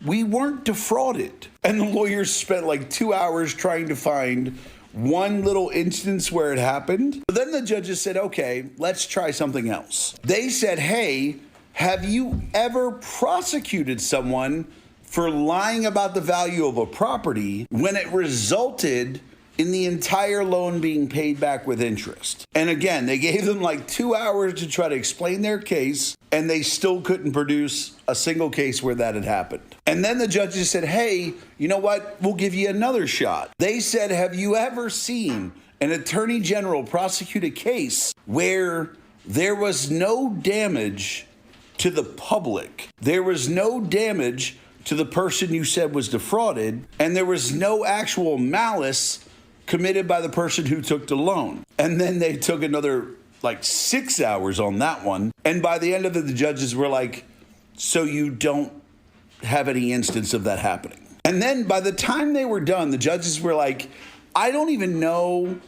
we weren't defrauded? And the lawyers spent like 2 hours trying to find one little instance where it happened. But then the judges said, okay, let's try something else. They said, hey, have you ever prosecuted someone for lying about the value of a property when it resulted in the entire loan being paid back with interest? And again, they gave them like 2 hours to try to explain their case, and they still couldn't produce a single case where that had happened. And then the judges said, hey, you know what? We'll give you another shot. They said, have you ever seen an attorney general prosecute a case where there was no damage to the public, there was no damage to the person you said was defrauded, and there was no actual malice committed by the person who took the loan? And then they took another like 6 hours on that one. And by the end of it, the judges were like, so you don't have any instance of that happening? And then by the time they were done, the judges were like, I don't even know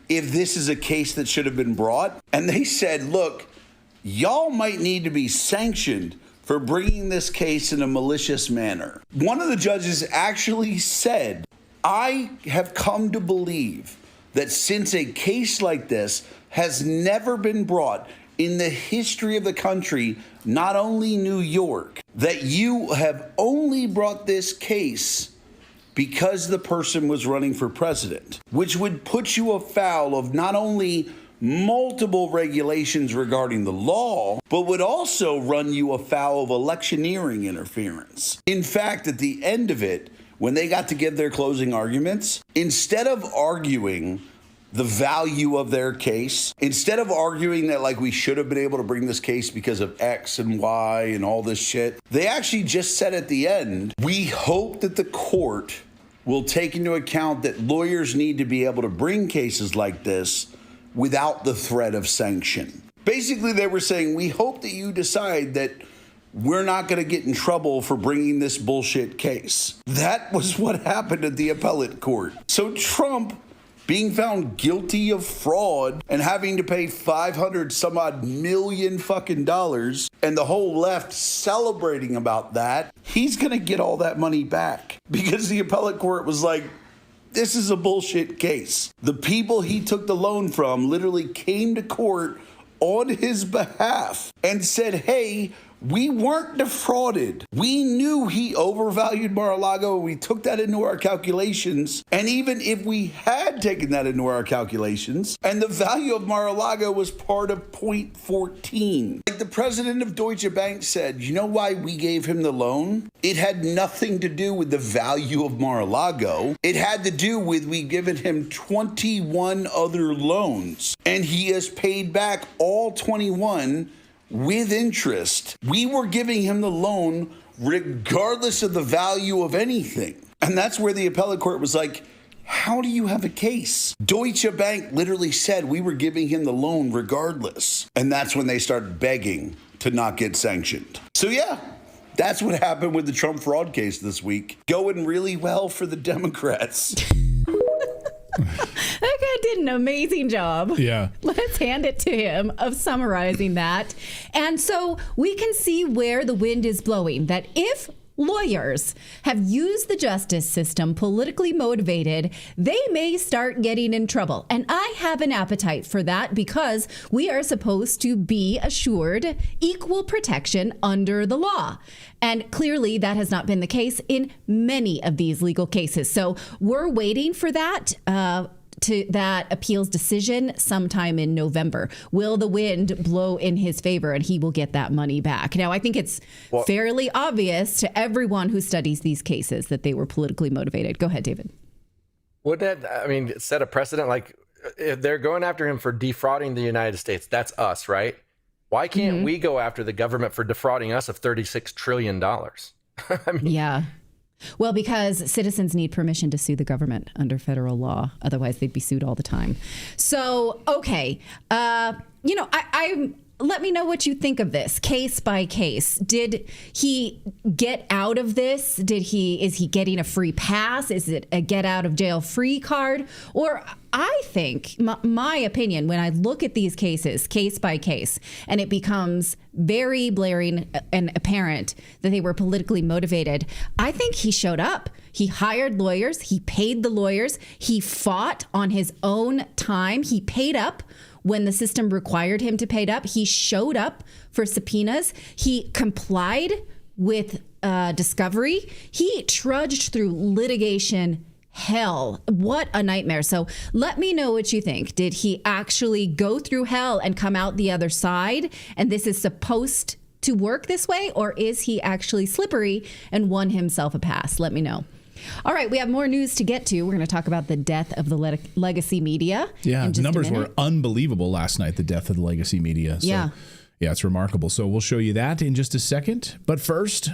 if this is a case that should have been brought. And they said, look, y'all might need to be sanctioned for bringing this case in a malicious manner. One of the judges actually said, I have come to believe that since a case like this has never been brought in the history of the country, not only New York, that you have only brought this case because the person was running for president, which would put you afoul of not only multiple regulations regarding the law, but would also run you afoul of electioneering interference. In fact, at the end of it, when they got to give their closing arguments, instead of arguing the value of their case, instead of arguing that like we should have been able to bring this case because of X and Y and all this shit, they actually just said at the end, we hope that the court will take into account that lawyers need to be able to bring cases like this without the threat of sanction. Basically, they were saying, we hope that you decide that we're not going to get in trouble for bringing this bullshit case. That was what happened at the appellate court. So Trump being found guilty of fraud and having to pay $500 some odd million fucking dollars, and the whole left celebrating about that, he's going to get all that money back because the appellate court was like, this is a bullshit case. The people he took the loan from literally came to court on his behalf and said, hey, we weren't defrauded. We knew he overvalued Mar-a-Lago. We took that into our calculations. And even if we had taken that into our calculations, and the value of Mar-a-Lago was part of 0.14. Like the president of Deutsche Bank said, you know why we gave him the loan? It had nothing to do with the value of Mar-a-Lago. It had to do with we've given him 21 other loans, and he has paid back all 21 with interest. We were giving him the loan regardless of the value of anything. And that's where the appellate court was like, how do you have a case? Deutsche Bank literally said we were giving him the loan regardless. And that's when they started begging to not get sanctioned. So yeah, that's what happened with the Trump fraud case this week. Going really well for the Democrats. That guy did an amazing job. Yeah. Let's hand it to him of summarizing that. And so we can see where the wind is blowing, that if lawyers have used the justice system politically motivated, they may start getting in trouble. And I have an appetite for that because we are supposed to be assured equal protection under the law. And clearly that has not been the case in many of these legal cases. So we're waiting for that to that appeals decision sometime in November. Will the wind blow in his favor and he will get that money back? Now, I think it's fairly obvious to everyone who studies these cases that they were politically motivated. Go ahead, David. Would that, set a precedent? Like, if they're going after him for defrauding the United States, that's us, right? Why can't we go after the government for defrauding us of $36 trillion? Yeah. Well, because citizens need permission to sue the government under federal law. Otherwise, they'd be sued all the time. So, okay. Let me know what you think of this case by case. Did he get out of this? Is he getting a free pass? Is it a get out of jail free card? Or I think my opinion, when I look at these cases, case by case, and it becomes very blaring and apparent that they were politically motivated, I think he showed up. He hired lawyers. He paid the lawyers. He fought on his own time. He paid up when the system required him to pay up. He showed up for subpoenas. He complied with discovery. He trudged through litigation hell. What a nightmare. So let me know what you think. Did he actually go through hell and come out the other side? And this is supposed to work this way? Or is he actually slippery and won himself a pass? Let me know. All right, we have more news to get to. We're going to talk about the death of the legacy media. Yeah, the numbers were unbelievable last night, the death of the legacy media. So, yeah, it's remarkable. So we'll show you that in just a second. But first,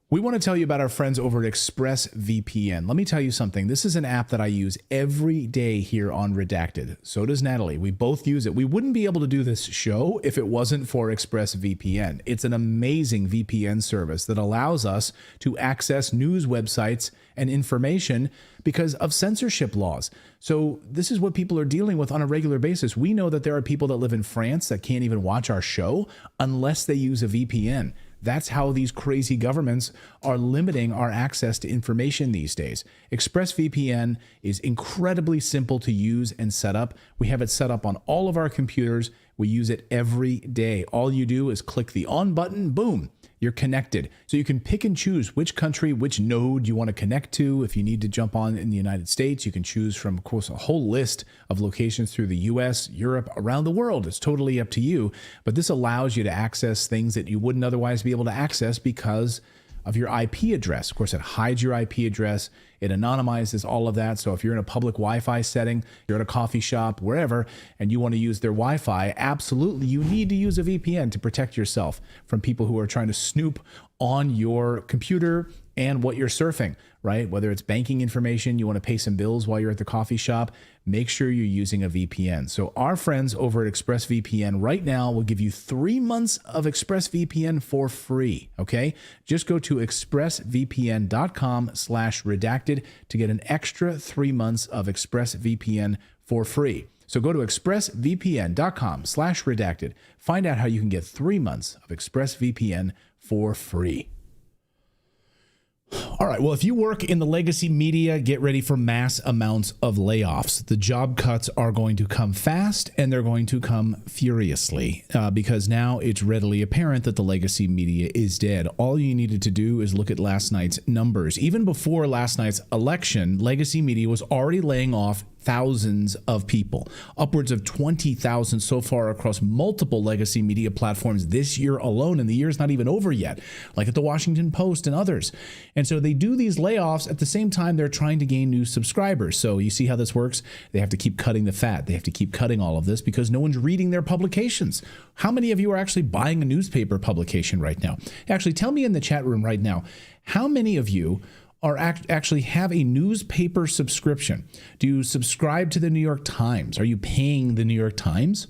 we want to tell you about our friends over at ExpressVPN. Let me tell you something. This is an app that I use every day here on Redacted. So does Natalie. We both use it. We wouldn't be able to do this show if it wasn't for ExpressVPN. It's an amazing VPN service that allows us to access news websites and information because of censorship laws. So this is what people are dealing with on a regular basis. We know that there are people that live in France that can't even watch our show unless they use a VPN. That's how these crazy governments are limiting our access to information these days. ExpressVPN is incredibly simple to use and set up. We have it set up on all of our computers. We use it every day. All you do is click the on button, boom, you're connected. So you can pick and choose which country, which node you want to connect to. If you need to jump on in the United States, you can choose from, of course, a whole list of locations through the US, Europe, around the world. It's totally up to you. But this allows you to access things that you wouldn't otherwise be able to access because of your IP address. Of course, it hides your IP address. It anonymizes all of that. So if you're in a public Wi-Fi setting, you're at a coffee shop, wherever, and you want to use their Wi-Fi, absolutely, you need to use a VPN to protect yourself from people who are trying to snoop on your computer and what you're surfing, right? Whether it's banking information, you want to pay some bills while you're at the coffee shop, make sure you're using a VPN. So our friends over at ExpressVPN right now will give you 3 months of ExpressVPN for free, okay? Just go to expressvpn.com/redacted to get an extra 3 months of ExpressVPN for free. So go to expressvpn.com/redacted. Find out how you can get 3 months of ExpressVPN for free. All right. Well, if you work in the legacy media, get ready for mass amounts of layoffs. The job cuts are going to come fast and they're going to come furiously because now it's readily apparent that the legacy media is dead. All you needed to do is look at last night's numbers. Even before last night's election, legacy media was already laying off thousands of people, upwards of 20,000 so far across multiple legacy media platforms this year alone, and the year's not even over yet, like at the Washington Post and others. And so they do these layoffs at the same time they're trying to gain new subscribers. So you see how this works? They have to keep cutting the fat. They have to keep cutting all of this because no one's reading their publications. How many of you are actually buying a newspaper publication right now? Actually, tell me in the chat room right now, how many of you are actually have a newspaper subscription? Do you subscribe to the New York Times? Are you paying the New York Times?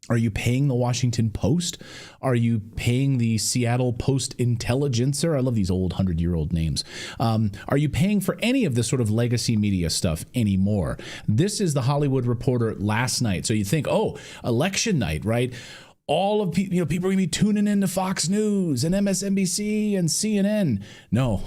Are you paying the Washington Post? Are you paying the Seattle Post-Intelligencer? I love these old 100-year-old names. Are you paying for any of this sort of legacy media stuff anymore? This is the Hollywood Reporter last night. So you think, oh, election night, right? all of people are going to be tuning into Fox News and MSNBC and CNN. No.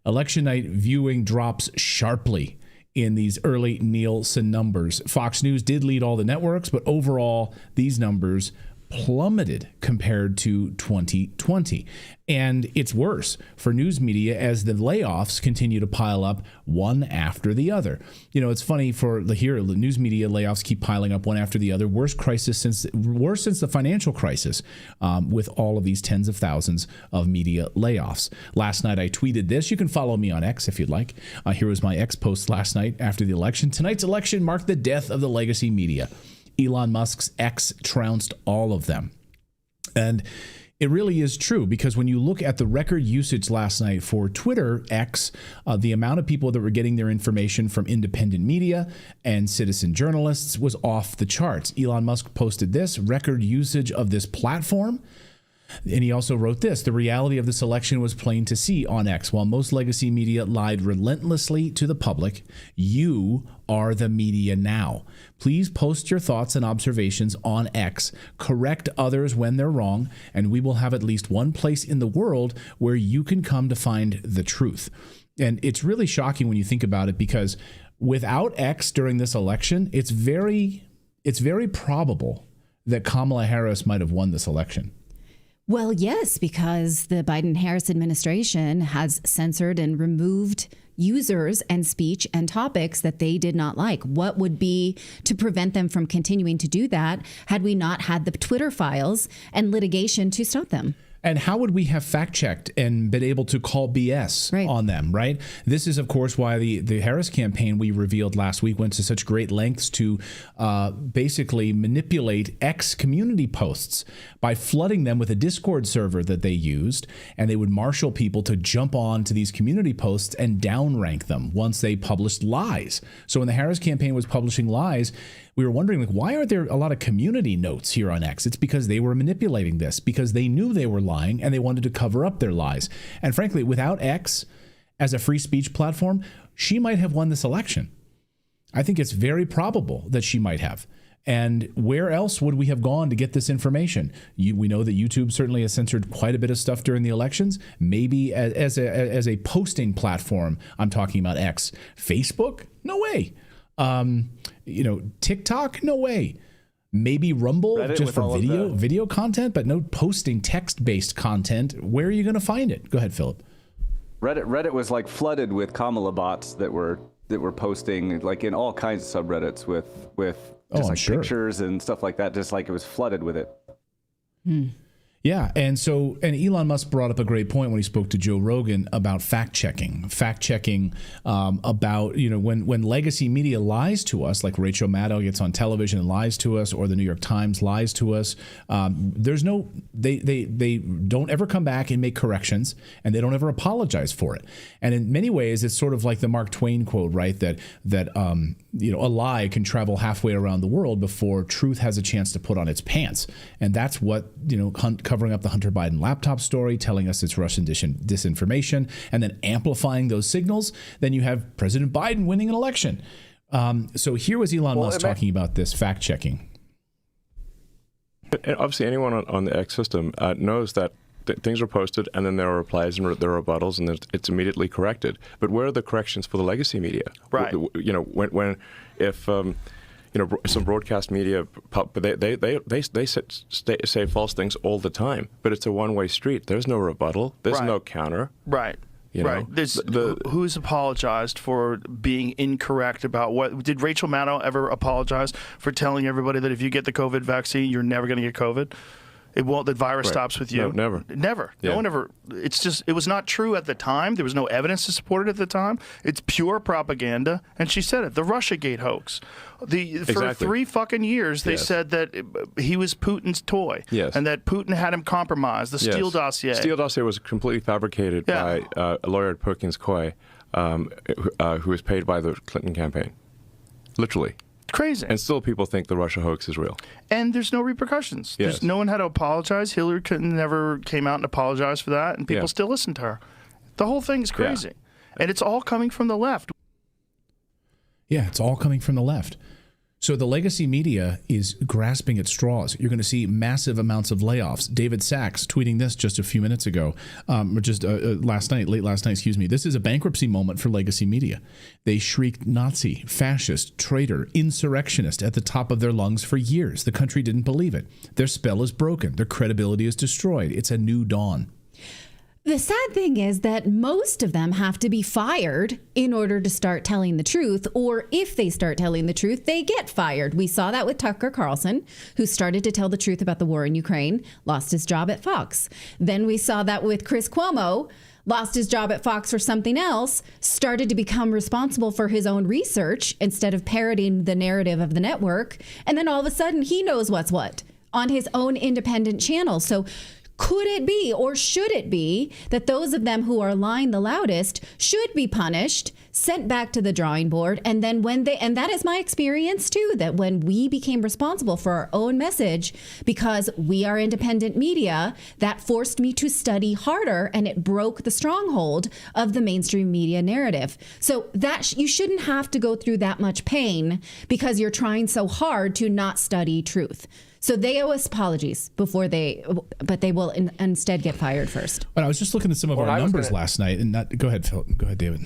Election night viewing drops sharply in these early Nielsen numbers. Fox News did lead all the networks, but overall, these numbers plummeted compared to 2020. And it's worse for news media as the layoffs continue to pile up one after the other. It's funny the news media layoffs keep piling up one after the other. Worse since the financial crisis, with all of these tens of thousands of media layoffs. Last night I tweeted this. You can follow me on X if you'd like. Here was my X post last night after the election. Tonight's election marked the death of the legacy media. Elon Musk's X trounced all of them. And it really is true, because when you look at the record usage last night for Twitter X, the amount of people that were getting their information from independent media and citizen journalists was off the charts. Elon Musk posted this: record usage of this platform. And he also wrote this: the reality of this election was plain to see on X. While most legacy media lied relentlessly to the public, you are the media now. Please post your thoughts and observations on X. Correct others when they're wrong, and we will have at least one place in the world where you can come to find the truth. And it's really shocking when you think about it, because without X during this election, it's very probable that Kamala Harris might have won this election. Well, yes, because the Biden-Harris administration has censored and removed users and speech and topics that they did not like. What would be to prevent them from continuing to do that had we not had the Twitter files and litigation to stop them? And how would we have fact-checked and been able to call BS on them, right? This is, of course, why the Harris campaign we revealed last week went to such great lengths to basically manipulate X community posts by flooding them with a Discord server that they used, and they would marshal people to jump on to these community posts and downrank them once they published lies. So when the Harris campaign was publishing lies, we were wondering, why aren't there a lot of community notes here on X? It's because they were manipulating this, because they knew they were lying and they wanted to cover up their lies. And frankly, without X as a free speech platform, she might have won this election. I think it's very probable that she might have. And where else would we have gone to get this information? We know that YouTube certainly has censored quite a bit of stuff during the elections. Maybe as a posting platform, I'm talking about X. Facebook? No way. TikTok? No way. Maybe Rumble, Reddit, just for video content, but no posting text-based content. Where are you going to find it? Go ahead, Philip. Reddit was like flooded with Kamala bots that were posting like in all kinds of subreddits with just pictures and stuff like that. Just like it was flooded with it. Yeah, and Elon Musk brought up a great point when he spoke to Joe Rogan about fact-checking about, when legacy media lies to us, like Rachel Maddow gets on television and lies to us, or the New York Times lies to us, they don't ever come back and make corrections, and they don't ever apologize for it. And in many ways, it's sort of like the Mark Twain quote, right? That a lie can travel halfway around the world before truth has a chance to put on its pants. And that's what, covering up the Hunter Biden laptop story, telling us it's Russian disinformation, and then amplifying those signals, then you have President Biden winning an election. So here was Elon Musk talking about this fact-checking. Obviously, anyone on the X system knows that things are posted, and then there are replies and there are rebuttals, and it's immediately corrected. But where are the corrections for the legacy media? Right. If some broadcast media, they say false things all the time, but it's a one-way street. There's no rebuttal. There's no counter. Right. Right. Who's apologized for being incorrect about what? Did Rachel Maddow ever apologize for telling everybody that if you get the COVID vaccine, you're never going to get COVID? It won't. The virus stops with you. No, never. Never. Yeah. No one ever. It's just. It was not true at the time. There was no evidence to support it at the time. It's pure propaganda. And she said it. The Russiagate hoax. For 3 fucking years, they said that he was Putin's toy. Yes. And that Putin had him compromised. The Steele dossier. Steele dossier was completely fabricated by a lawyer at Perkins Coie, who was paid by the Clinton campaign. Literally. Crazy. And still people think the Russia hoax is real. And there's no repercussions. Yes. No one had to apologize. Hillary Clinton never came out and apologized for that, and people still listen to her. The whole thing is crazy. Yeah. And it's all coming from the left. Yeah, it's all coming from the left. So the legacy media is grasping at straws. You're going to see massive amounts of layoffs. David Sachs tweeting this just a few minutes ago, or just late last night, excuse me. This is a bankruptcy moment for legacy media. They shrieked Nazi, fascist, traitor, insurrectionist at the top of their lungs for years. The country didn't believe it. Their spell is broken. Their credibility is destroyed. It's a new dawn. The sad thing is that most of them have to be fired in order to start telling the truth, or if they start telling the truth, they get fired. We saw that with Tucker Carlson, who started to tell the truth about the war in Ukraine, lost his job at Fox. Then we saw that with Chris Cuomo, lost his job at Fox for something else, started to become responsible for his own research instead of parroting the narrative of the network. And then all of a sudden he knows what's what on his own independent channel. So could it be, or should it be, that those of them who are lying the loudest should be punished, sent back to the drawing board, and then and that is my experience too, that when we became responsible for our own message, because we are independent media, that forced me to study harder, and it broke the stronghold of the mainstream media narrative. So that you shouldn't have to go through that much pain because you're trying so hard to not study truth. So they owe us apologies but they will instead get fired first. But I was just looking at some of our numbers last night, and go ahead, Phil. Go ahead, David.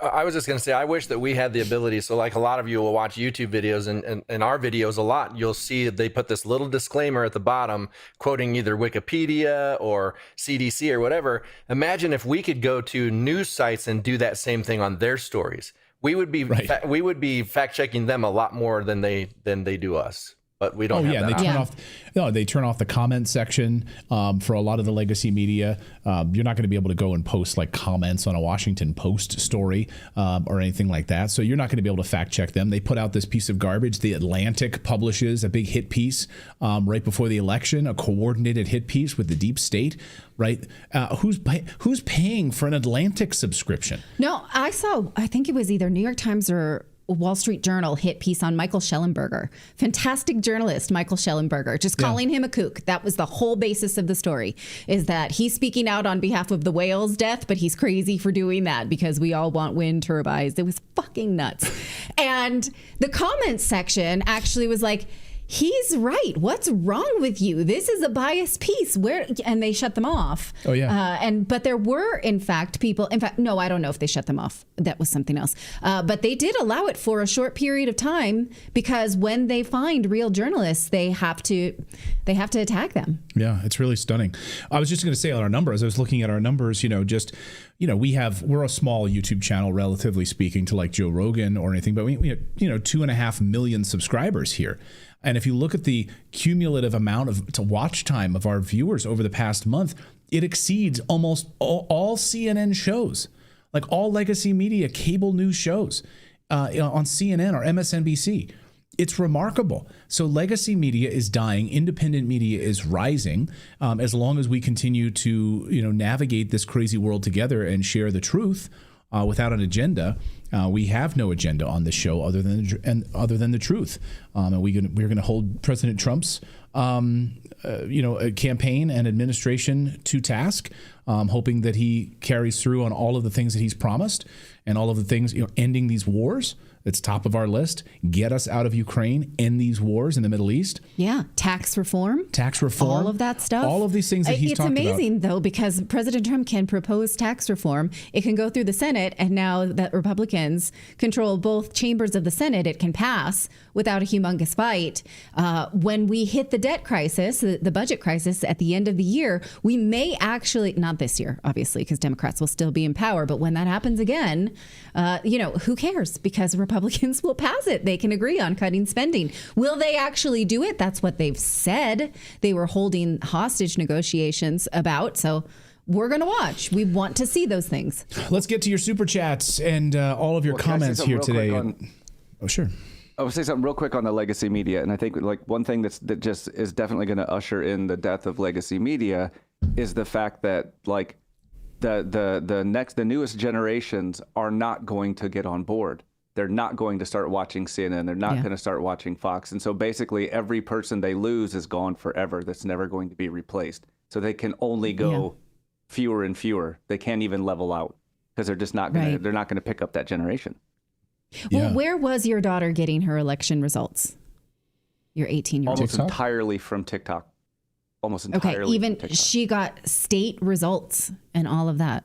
I was just going to say, I wish that we had the ability. So like a lot of you will watch YouTube videos, and our videos a lot, you'll see that they put this little disclaimer at the bottom quoting either Wikipedia or CDC or whatever. Imagine if we could go to news sites and do that same thing on their stories. We would be we would be fact checking them a lot more than they do us. But we don't. They turn off the comment section for a lot of the legacy media. You're not going to be able to go and post like comments on a Washington Post story or anything like that. So you're not going to be able to fact check them. They put out this piece of garbage. The Atlantic publishes a big hit piece right before the election, a coordinated hit piece with the deep state. Right? Who's paying for an Atlantic subscription? No, I think it was either New York Times or Wall Street Journal hit piece on Michael Schellenberger. Fantastic journalist, Michael Schellenberger, just calling him a kook. That was the whole basis of the story, is that he's speaking out on behalf of the whale's death, but he's crazy for doing that because we all want wind turbines. It was fucking nuts. And the comments section actually was like, he's right. What's wrong with you? This is a biased piece. And they shut them off. Oh yeah. But there were in fact people. In fact, no, I don't know if they shut them off. That was something else. But they did allow it for a short period of time because when they find real journalists, they have to attack them. Yeah, it's really stunning. I was just going to say on our numbers. I was looking at our numbers. We're a small YouTube channel, relatively speaking, to like Joe Rogan or anything. But we have 2.5 million subscribers here. And if you look at the cumulative amount of watch time of our viewers over the past month, it exceeds almost all CNN shows, like all legacy media cable news shows on CNN or MSNBC. It's remarkable. So legacy media is dying. Independent media is rising. As long as we continue to navigate this crazy world together and share the truth without an agenda. We have no agenda on this show other than the truth. And we're going to hold President Trump's campaign and administration to task, hoping that he carries through on all of the things that he's promised and all of the things, ending these wars. It's top of our list. Get us out of Ukraine, end these wars in the Middle East. Yeah. Tax reform. All of that stuff. All of these things that he's talked about. It's amazing, though, because President Trump can propose tax reform. It can go through the Senate. And now that Republicans control both chambers of the Senate, it can pass without a humongous fight. When we hit the debt crisis, the budget crisis at the end of the year, we may actually, not this year, obviously, because Democrats will still be in power. But when that happens again, who cares? Because Republicans will pass it. They can agree on cutting spending. Will they actually do it? That's what they've said. They were holding hostage negotiations about. So we're going to watch. We want to see those things. Let's get to your super chats and all of your comments here today. Sure. I would say something real quick on the legacy media. And I think like one thing that just is definitely going to usher in the death of legacy media is the fact that like the newest generations are not going to get on board. They're not going to start watching CNN. They're not going to start watching Fox. And so basically every person they lose is gone forever. That's never going to be replaced. So they can only go fewer and fewer. They can't even level out because they're just not going to, they're not going to pick up that generation. Well, where was your daughter getting her election results? Your 18-year-old. Almost entirely from TikTok. Almost entirely. Okay, even from TikTok. she got state results and all of that.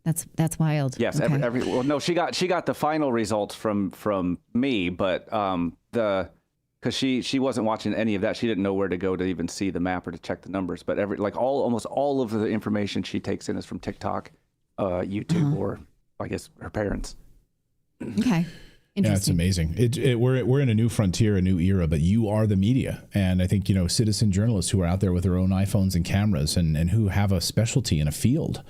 That's wild. Yes, okay. well, no, she got the final results from me, but because she wasn't watching any of that, she didn't know where to go to even see the map or to check the numbers. But almost all of the information she takes in is from TikTok, YouTube, or I guess her parents. Okay. Yeah, it's amazing. We're in a new frontier, a new era, but you are the media. And I think, citizen journalists who are out there with their own iPhones and cameras and who have a specialty in a field,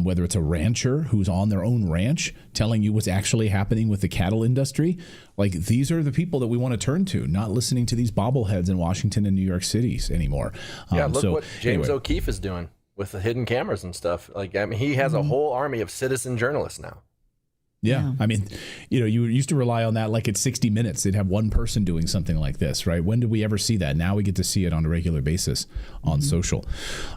whether it's a rancher who's on their own ranch telling you what's actually happening with the cattle industry. Like, these are the people that we want to turn to, not listening to these bobbleheads in Washington and New York cities anymore. Look what James O'Keefe is doing with the hidden cameras and stuff. Like, I mean, he has a whole army of citizen journalists now. Yeah. I mean, you used to rely on that like at 60 Minutes. They'd have one person doing something like this, right? When did we ever see that? Now we get to see it on a regular basis on social.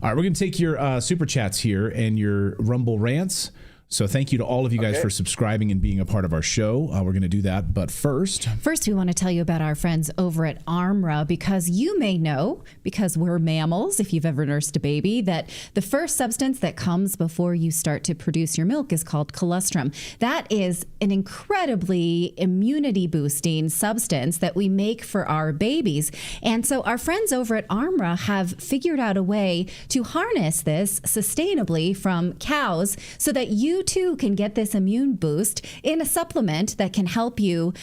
All right, we're going to take your super chats here and your Rumble rants. So thank you to all of you guys for subscribing and being a part of our show. We're going to do that. But first, we want to tell you about our friends over at ARMRA, because you may know, because we're mammals, if you've ever nursed a baby, that the first substance that comes before you start to produce your milk is called colostrum. That is an incredibly immunity boosting substance that we make for our babies. And so our friends over at ARMRA have figured out a way to harness this sustainably from cows so that you too can get this immune boost in a supplement that can help you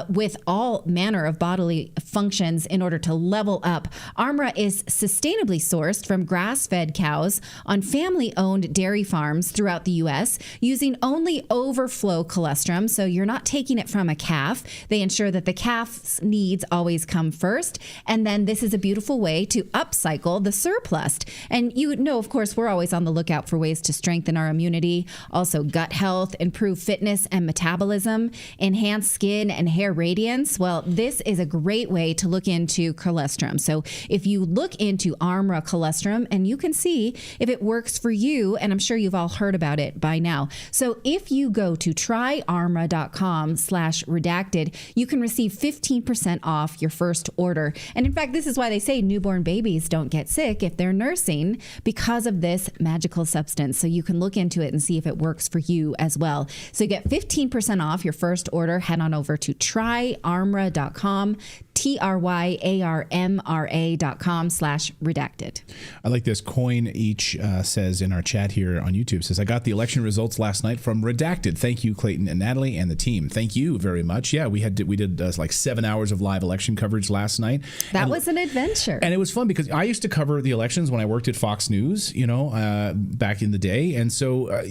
with all manner of bodily functions in order to level up. ARMRA is sustainably sourced from grass-fed cows on family-owned dairy farms throughout the U.S. using only overflow colostrum, so you're not taking it from a calf. They ensure that the calf's needs always come first, and then this is a beautiful way to upcycle the surplus. And you know, of course, we're always on the lookout for ways to strengthen our immunity. Also gut health, improve fitness and metabolism, enhance skin and hair radiance. Well, this is a great way to look into colostrum. So if you look into ARMRA colostrum, and you can see if it works for you, and I'm sure you've all heard about it by now. So if you go to tryarmra.com/redacted, you can receive 15% off your first order. And in fact, this is why they say newborn babies don't get sick if they're nursing, because of this magical substance. So you can look into it and see if it works for you as well. So you get 15% off your first order. Head on over to tryarmra.com, tryarmra.com/redacted. I like this. Coin Each says in our chat here on YouTube, says, I got the election results last night from Redacted. Thank you, Clayton and Natali and the team. Thank you very much. Yeah, we did like 7 hours of live election coverage last night. That was an adventure. And it was fun because I used to cover the elections when I worked at Fox News, back in the day. And so,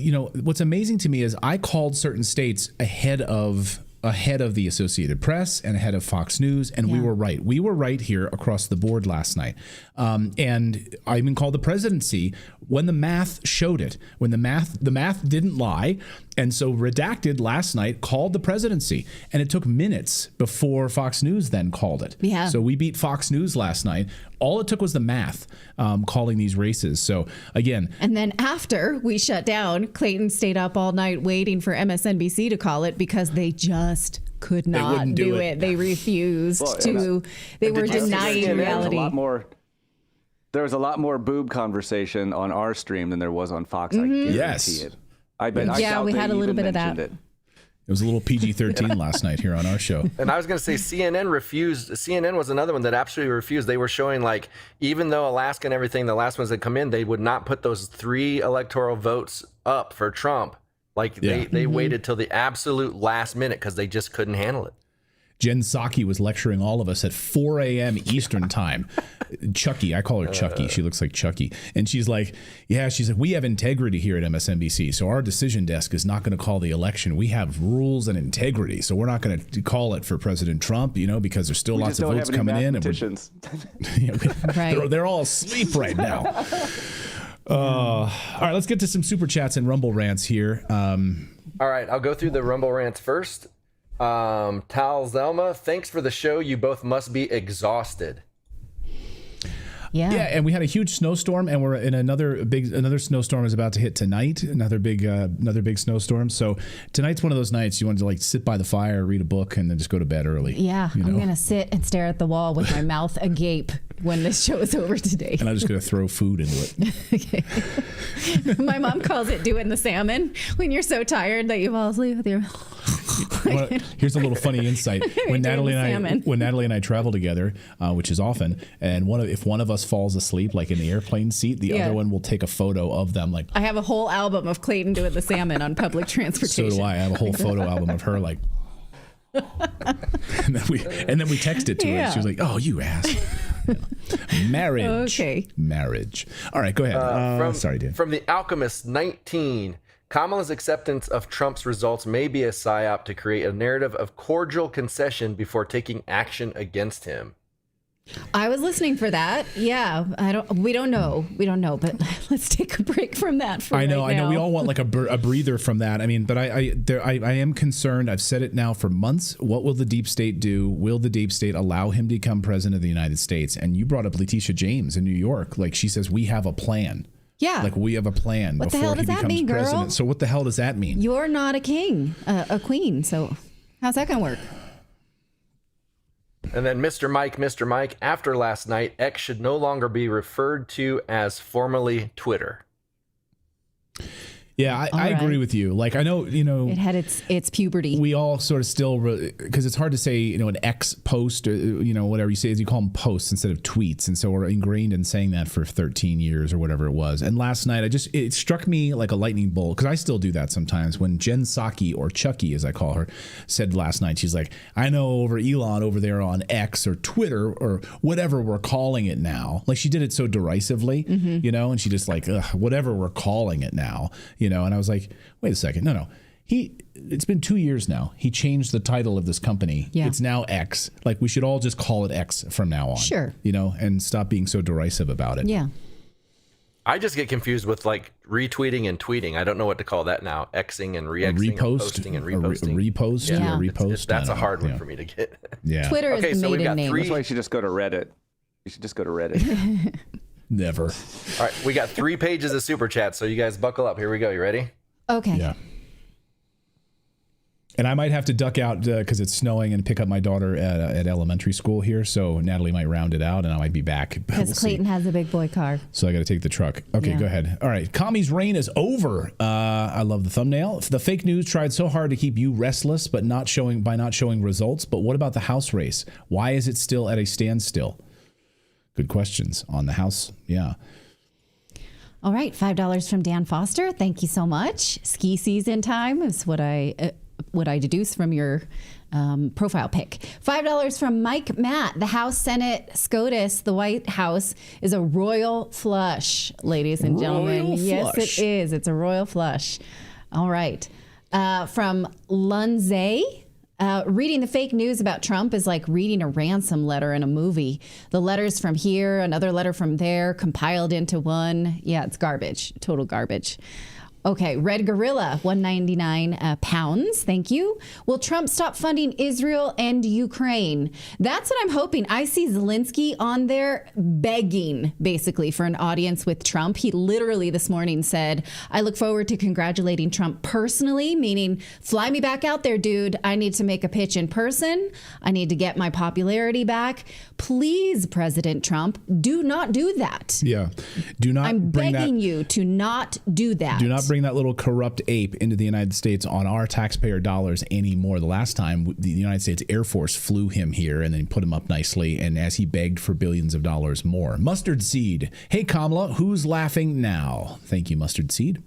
what's amazing to me is I called certain states ahead of the Associated Press and ahead of Fox News, and we were right. We were right here across the board last night. And I even called the presidency when the math showed it, when the math didn't lie. And so Redacted last night called the presidency, and it took minutes before Fox News then called it. Yeah. So we beat Fox News last night. All it took was the math calling these races. So again. And then after we shut down, Clayton stayed up all night waiting for MSNBC to call it because they just could not do it. They refused to. They were denying reality. There was a lot more boob conversation on our stream than there was on Fox. I guarantee it. I bet. Yeah, we had a little bit of that. It was a little PG-13 last night here on our show. And I was going to say CNN refused. CNN was another one that absolutely refused. They were showing, like, even though Alaska and everything, the last ones that come in, they would not put those 3 electoral votes up for Trump. Like, they waited till the absolute last minute because they just couldn't handle it. Jen Psaki was lecturing all of us at 4 a.m. Eastern time. Chucky, I call her Chucky. She looks like Chucky. And she's like, we have integrity here at MSNBC. So our decision desk is not going to call the election. We have rules and integrity. So we're not going to call it for President Trump, because there's still lots of votes coming in. And they're all asleep right now. All right, let's get to some super chats and Rumble rants here. All right, I'll go through the Rumble rants first. Tal Zelma, thanks for the show. You both must be exhausted. Yeah. Yeah, and we had a huge snowstorm, and we're in another snowstorm is about to hit tonight. Another big snowstorm. So tonight's one of those nights you want to like sit by the fire, read a book, and then just go to bed early. Yeah, I'm gonna sit and stare at the wall with my mouth agape when this show is over today. And I'm just gonna throw food into it. Okay. My mom calls it doing the salmon when you're so tired that you fall asleep with your. Here's a little funny insight. When Natalie and I travel together, which is often, and if one of us falls asleep, like in the airplane seat, the other one will take a photo of them. Like I have a whole album of Clayton doing the salmon on public transportation. So do I. I have a whole photo album of her, like. and then we text it to her. She was like, "Oh, you ass." Marriage. Okay. Marriage. All right, go ahead. Sorry, Dan. From The Alchemist 19. Kamala's acceptance of Trump's results may be a psyop to create a narrative of cordial concession before taking action against him. I was listening for that. Yeah, we don't know, but let's take a break from that. I know. We all want like a breather from that. I mean, but I am concerned. I've said it now for months. What will the deep state do? Will the deep state allow him to become president of the United States? And you brought up Letitia James in New York. Like she says, we have a plan. Yeah. Like we have a plan what the before hell does he becomes that mean, president. girl? So what the hell does that mean? You're not a king, a queen. So how's that going to work? And then Mr. Mike, after last night, X should no longer be referred to as formerly Twitter. Yeah, I agree with you. Like, I know, it had its puberty. We all sort of still, because it's hard to say, an X post or, whatever you say, is you call them posts instead of tweets. And so we're ingrained in saying that for 13 years or whatever it was. And last night, it struck me like a lightning bolt, because I still do that sometimes. When Jen Psaki, or Chucky, as I call her, said last night, she's like, I know Elon over there on X or Twitter or whatever we're calling it now. Like, she did it so derisively, and she just like, whatever we're calling it now, and I was like, wait a second. No. It's been 2 years now. He changed the title of this company. Yeah. It's now X. Like, we should all just call it X from now on. Sure. And stop being so derisive about it. Yeah. I just get confused with like retweeting and tweeting. I don't know what to call that now. Xing and re-Xing, posting and reposting. Repost. Yeah. Repost. That's a hard one for me to get. Yeah. Twitter is the maiden name. That's why you should just go to Reddit. You should just go to Reddit. Never. All right, we got 3 pages of super chats, so you guys buckle up. Here we go. You ready? Okay. Yeah. And I might have to duck out because it's snowing and pick up my daughter at elementary school here. So Natalie might round it out and I might be back. Because Clayton has a big boy car. So I got to take the truck. Okay, Go ahead. All right. Commie's reign is over. I love the thumbnail. The fake news tried so hard to keep you restless, but not showing results. But what about the House race? Why is it still at a standstill? Good questions on the House. Yeah. All right. $5 from Dan Foster. Thank you so much. Ski season time is what I deduce from your profile pic. $5 from Mike Matt. The House, Senate, SCOTUS, the White House is a royal flush, ladies and gentlemen. Yes, it is. It's a royal flush. All right. From Lunze. Reading the fake news about Trump is like reading a ransom letter in a movie. The letters from here, another letter from there, compiled into one. Yeah, it's garbage. Total garbage. Okay, Red Gorilla, 199 pounds. Thank you. Will Trump stop funding Israel and Ukraine? That's what I'm hoping. I see Zelensky on there begging, basically, for an audience with Trump. He literally this morning said, I look forward to congratulating Trump personally, meaning fly me back out there, dude. I need to make a pitch in person. I need to get my popularity back. Please, President Trump, do not do that. Yeah. Do not. I'm begging you to not do that. Do not bring that little corrupt ape into the United States on our taxpayer dollars anymore. The last time the United States Air Force flew him here and then put him up nicely, and as he begged for billions of dollars more. Mustard Seed. Hey, Kamala, who's laughing now? Thank you, Mustard Seed.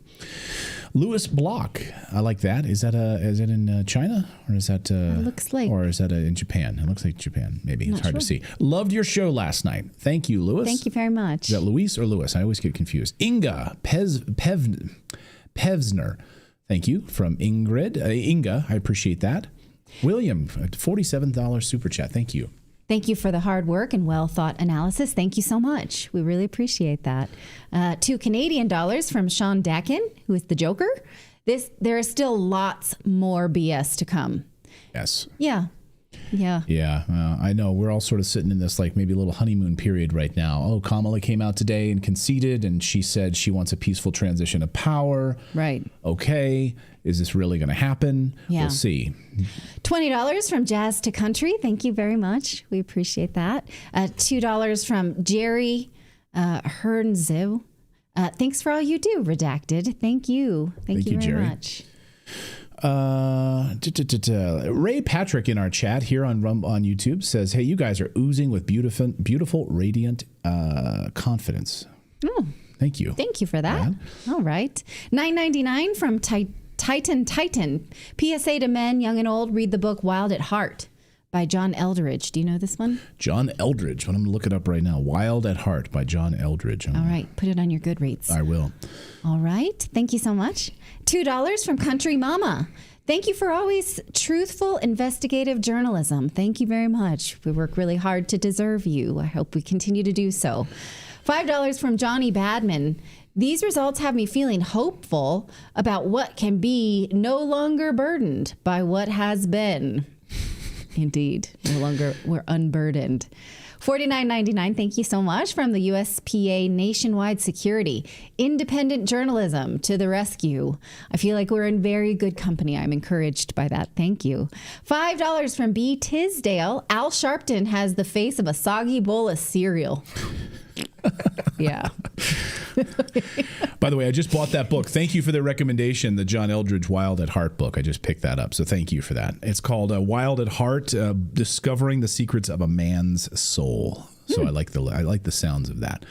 Louis Block. I like that. Is it in China or is that? It looks like. Or is that in Japan? It looks like Japan. Maybe it's hard to see. Loved your show last night. Thank you, Louis. Thank you very much. Is that Luis or Louis? I always get confused. Inga Pevsner. Thank you from Ingrid. Inga, I appreciate that. William, $47 super chat. Thank you. Thank you for the hard work and well-thought analysis. Thank you so much. We really appreciate that. $2 Canadian from Sean Dakin, who is the Joker. There is still lots more BS to come. Yes. Yeah. Yeah. Yeah, I know. We're all sort of sitting in this like maybe a little honeymoon period right now. Oh, Kamala came out today and conceded, and she said she wants a peaceful transition of power. Right. Okay. Is this really going to happen? Yeah. We'll see. $20 from Jazz to Country. Thank you very much. We appreciate that. $2 from Jerry Hernziv. Thanks for all you do, Redacted. Thank you. Thank you very Jerry. much. Ray Patrick in our chat here on YouTube says, hey, you guys are oozing with beautiful, radiant confidence. Oh, thank you. Thank you for that. Yeah. All right. $9.99 from Titan. PSA to men, young and old, read the book Wild at Heart by John Eldredge. Do you know this one? John Eldredge. I'm going to look it up right now. Wild at Heart by John Eldredge. All right. Put it on your Goodreads. I will. All right. Thank you so much. $2 from Country Mama. Thank you for always truthful, investigative journalism. Thank you very much. We work really hard to deserve you. I hope we continue to do so. $5 from Johnny Badman. These results have me feeling hopeful about what can be no longer burdened by what has been. Indeed. No longer, we're unburdened. $49.99. Thank you so much from the USPA Nationwide Security. Independent journalism to the rescue. I feel like we're in very good company. I'm encouraged by that. Thank you. $5 from B. Tisdale. Al Sharpton has the face of a soggy bowl of cereal. Yeah. By the way, I just bought that book. Thank you for the recommendation, the John Eldredge Wild at Heart book. I just picked that up, so thank you for that. It's called Wild at Heart: Discovering the Secrets of a Man's Soul. So I like the sounds of that.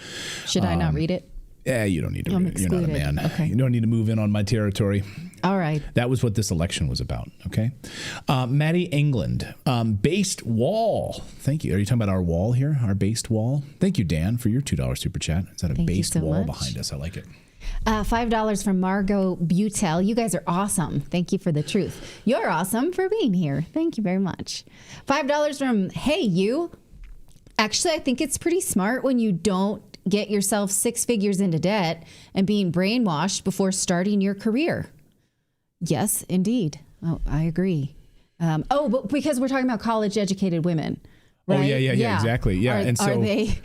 Should I not read it? Yeah, you don't need to. You're not a man. Okay. You don't need to move in on my territory. All right. That was what this election was about. Okay. Maddie England, based wall. Thank you. Are you talking about our wall here? Our based wall? Thank you, Dan, for your $2 super chat. Is that a based wall behind us? I like it. $5 from Margot Butel. You guys are awesome. Thank you for the truth. You're awesome for being here. Thank you very much. $5 from Hey You. Actually, I think it's pretty smart when you don't get yourself 6 figures into debt and being brainwashed before starting your career. Yes, indeed. Oh, I agree. But because we're talking about college-educated women. Right? Oh, yeah, exactly. Yeah. And so, are they,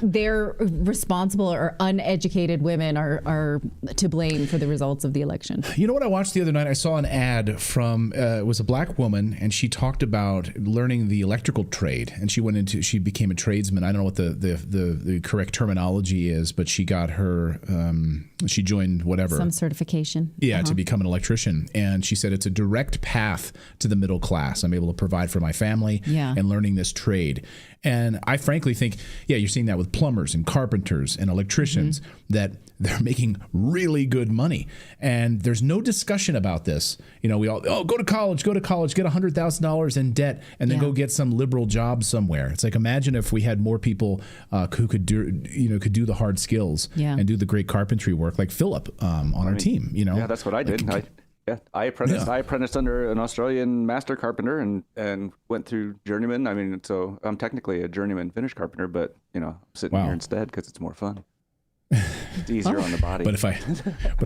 they're responsible, or uneducated women are to blame for the results of the election? You know what I watched the other night? I saw an ad from, it was a black woman, and she talked about learning the electrical trade, and she became a tradesman. I don't know what the correct terminology is, but she got her, she joined whatever. Some certification. Yeah, to become an electrician. And she said it's a direct path to the middle class. I'm able to provide for my family and learning this trade. And I frankly think, you're seeing that with plumbers and carpenters and electricians, that they're making really good money. And there's no discussion about this. You know, we all, go to college, get $100,000 in debt, and then go get some liberal job somewhere. It's like, imagine if we had more people who could do the hard skills and do the great carpentry work, like Philip on our team. You know, that's what I did. I apprenticed under an Australian master carpenter and went through journeyman. I mean, so I'm technically a journeyman finish carpenter, but I'm sitting here instead because it's more fun. It's easier on the body. But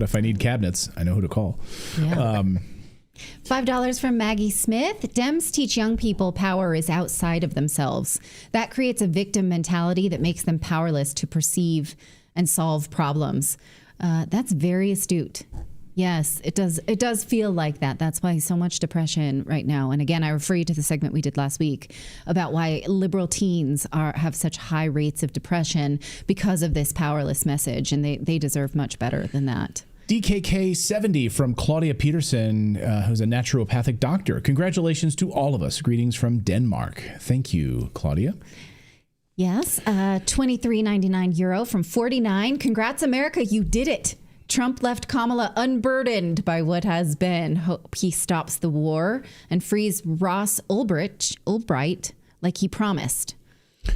if I need cabinets, I know who to call. Yeah. $5 from Maggie Smith. Dems teach young people power is outside of themselves. That creates a victim mentality that makes them powerless to perceive and solve problems. That's very astute. Yes, it does. It does feel like that. That's why so much depression right now. And again, I refer you to the segment we did last week about why liberal teens have such high rates of depression because of this powerless message. And they deserve much better than that. DKK 70 from Claudia Peterson, who's a naturopathic doctor. Congratulations to all of us. Greetings from Denmark. Thank you, Claudia. Yes, €23.99 from 49. Congrats, America. You did it. Trump left Kamala unburdened by what has been. Hope he stops the war and frees Ross Ulbright like he promised.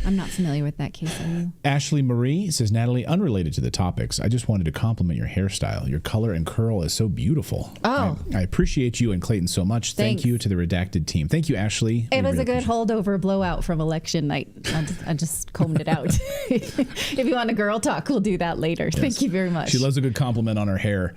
I'm not familiar with that case. Are you? Ashley Marie says, Natalie, unrelated to the topics, I just wanted to compliment your hairstyle. Your color and curl is so beautiful. Oh. I appreciate you and Clayton so much. Thanks. Thank you to the Redacted team. Thank you, Ashley. It was a good holdover blowout from election night. I just combed it out. If you want a girl talk, we'll do that later. Yes. Thank you very much. She loves a good compliment on her hair.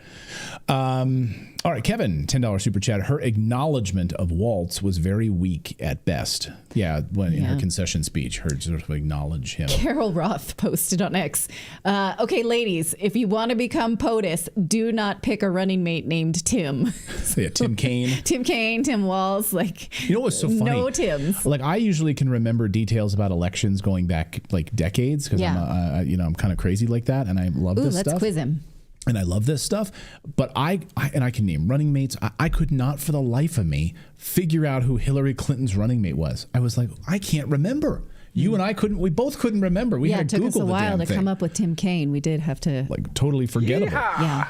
All right, Kevin, $10 super chat. Her acknowledgement of Waltz was very weak at best. Yeah, in her concession speech, her sort of acknowledge him. Carol Roth posted on X. Okay, ladies, if you want to become POTUS, do not pick a running mate named Tim. So, yeah, Tim Kaine. Tim Kaine, Tim Walz. Like, you know what's so funny? No Tims. Like, I usually can remember details about elections going back like decades because I'm kind of crazy like that, and I love this stuff. Let's quiz him. And I love this stuff, but I can name running mates. I could not for the life of me figure out who Hillary Clinton's running mate was. I was like, I can't remember. You and I couldn't. We both couldn't remember. We had to Google it took us a while to come up with Tim Kaine. We did have to totally forgettable. Yeah.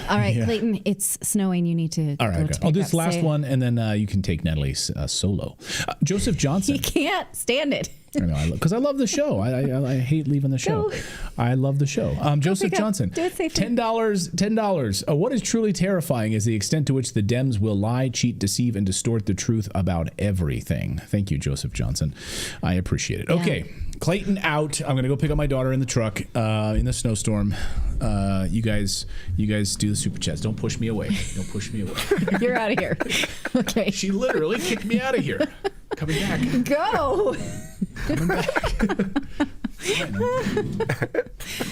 All right, Clayton, it's snowing. You need to. All right, okay. I'll do this last one, and then you can take Natalie's solo. Joseph Johnson. He can't stand it. I know, because I love the show. I hate leaving the show. Go. I love the show. Joseph Johnson. Do it safely. $10. What is truly terrifying is the extent to which the Dems will lie, cheat, deceive, and distort the truth about everything. Thank you, Joseph Johnson. I appreciate it. Yeah. Okay, Clayton out. I'm going to go pick up my daughter in the truck in the snowstorm. You guys do the super chats. Don't push me away. Don't push me away. You're out of here. Okay. She literally kicked me out of here. Coming back. Go. Coming back.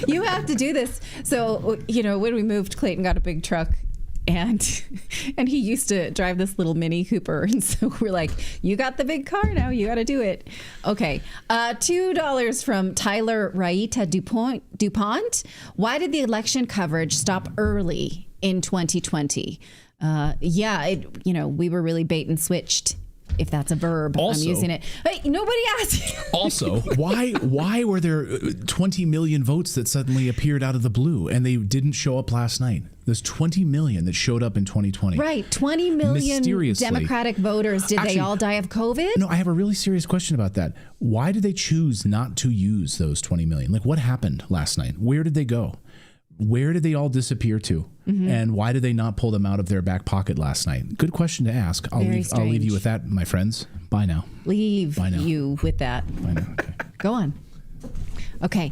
You have to do this. So, when we moved, Clayton got a big truck. And he used to drive this little Mini Cooper. And so we're like, you got the big car now. You got to do it. Okay. $2 from Tyler Raita DuPont. Why did the election coverage stop early in 2020? We were really bait and switched. If that's a verb, also, I'm using it. Hey, nobody asked. Also, why were there 20 million votes that suddenly appeared out of the blue and they didn't show up last night? There's 20 million that showed up in 2020. Right, 20 million Democratic voters. Did they all die of COVID? No, I have a really serious question about that. Why did they choose not to use those 20 million? Like, what happened last night? Where did they go? Where did they all disappear to? Mm-hmm. And why did they not pull them out of their back pocket last night? Good question to ask. I'll leave you with that, my friends. Bye now. Bye now. You with that. Bye now. Okay. Go on. Okay.